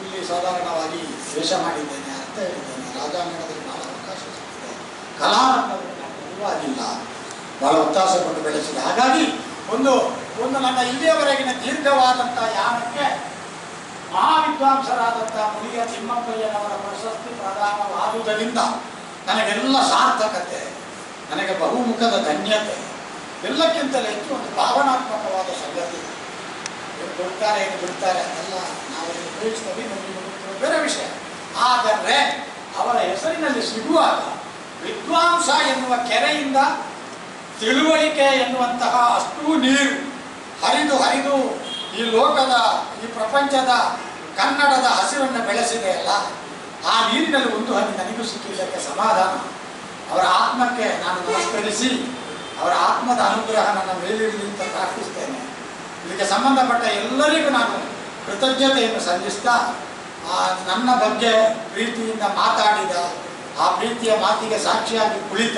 ಇಲ್ಲಿ ಸಾಧಾರಣವಾಗಿ ವೇಷ ಮಾಡಿದ್ದೇನೆ, ಅರ್ಥ ಹೇಳಿದ್ದೇನೆ, ರಾಜಾಂಗಣದಲ್ಲಿ ಭಾಳ ಅವಕಾಶ ಸಿಗ್ತದೆ, ಕಲಾರಂಗದಲ್ಲಿ ಆಗಿಲ್ಲ, ಭಾಳ ಒತ್ತಾಸ ಕೊಟ್ಟು ಬೆಳೆಸಿದೆ. ಹಾಗಾಗಿ ಒಂದು ನನ್ನ ಇಲ್ಲಿಯವರೆಗಿನ ದೀರ್ಘವಾದಂಥ ಯಾನಕ್ಕೆ ಮಹಾವಿದ್ವಾಂಸರಾದಂಥ ಮುನಿಯ ತಿಮ್ಮಪ್ಪಯ್ಯನವರ ಪ್ರಶಸ್ತಿ ಪ್ರದಾನವಾದುದರಿಂದ ನನಗೆಲ್ಲ ಸಾರ್ಥಕತೆ, ನನಗೆ ಬಹುಮುಖದ ಧನ್ಯತೆ, ಎಲ್ಲಕ್ಕಿಂತಲೂ ಹೆಚ್ಚು ಒಂದು ಭಾವನಾತ್ಮಕವಾದ ಸಂಗತಿ. ಏನು ಕೊಡ್ತಾರೆ ಏನು ಬಿಡ್ತಾರೆ ಅದೆಲ್ಲ ನಾವು ಉಪಯೋಗಿಸ್ತೇವೆ, ನಮಗೆ ಬೇರೆ ವಿಷಯ. ಆದರೆ ಅವರ ಹೆಸರಿನಲ್ಲಿ ಸಿಗುವಾಗ ವಿದ್ವಾಂಸ ಎನ್ನುವ ಕೆರೆಯಿಂದ ತಿಳುವಳಿಕೆ ಎನ್ನುವಂತಹ ಅಷ್ಟೂ ನೀರು ಹರಿದು ಈ ಲೋಕದ, ಈ ಪ್ರಪಂಚದ, ಕನ್ನಡದ ಹಸಿರನ್ನು ಬೆಳೆಸಿದೆಯಲ್ಲ, ಆ ನೀರಿನಲ್ಲಿ ಒಂದು ಹನಿ ನನಗೂ ಸಿಕ್ಕಿದ್ದಕ್ಕೆ ಸಮಾಧಾನ. ಅವರ ಆತ್ಮಕ್ಕೆ ನಾನು ನಮಸ್ಕರಿಸಿ ಅವರ ಆತ್ಮದ ಅನುಗ್ರಹ ನನ್ನ ಮೇಲಿರಲಿ ಅಂತ ಪ್ರಾರ್ಥಿಸ್ತೇನೆ. ಇದಕ್ಕೆ ಸಂಬಂಧಪಟ್ಟ ಎಲ್ಲರಿಗೂ ನಾನು ಕೃತಜ್ಞತೆಯನ್ನು ಸಲ್ಲಿಸ್ತಾ ನನ್ನ ಬಗ್ಗೆ ಪ್ರೀತಿಯಿಂದ ಮಾತಾಡಿದ ಆ ಪ್ರೀತಿಯ ಮಾತಿಗೆ ಸಾಕ್ಷಿಯಾಗಿ ಕುಳಿತ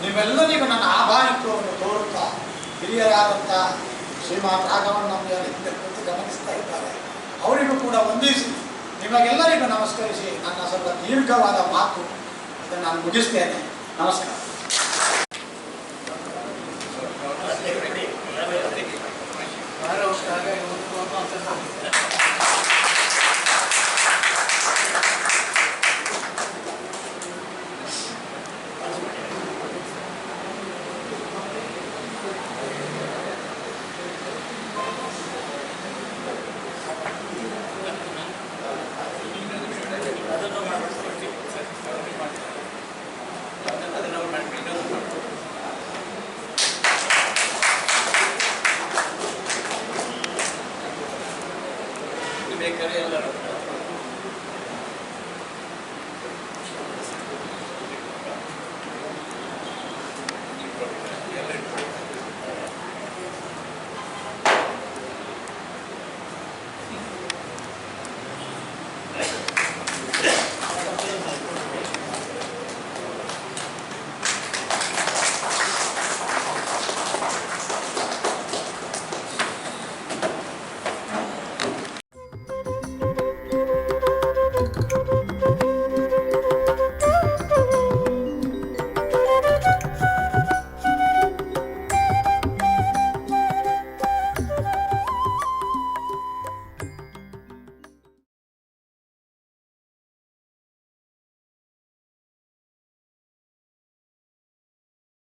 ನಿಮ್ಮೆಲ್ಲರಿಗೂ ನನ್ನ ಆಭಾರಿತ್ವವನ್ನು ತೋರುತ್ತಾ ಹಿರಿಯರಾದಂಥ ಶ್ರೀಮಾನ್ ರಾಘವನ್ ನಮ್ಮಿಂದ ಕುರಿತು ಗಮನಿಸ್ತಾ ಇದ್ದಾರೆ. ಅವರಿಗೂ ಕೂಡ ವಂದಿಸಿ ನಿಮಗೆಲ್ಲರಿಗೂ ನಮಸ್ಕರಿಸಿ ನನ್ನ ಸ್ವಲ್ಪ ದೀರ್ಘವಾದ ಮಾತು ಇದನ್ನು ನಾನು ಮುಗಿಸ್ತೇನೆ. ನಮಸ್ಕಾರ. Ahora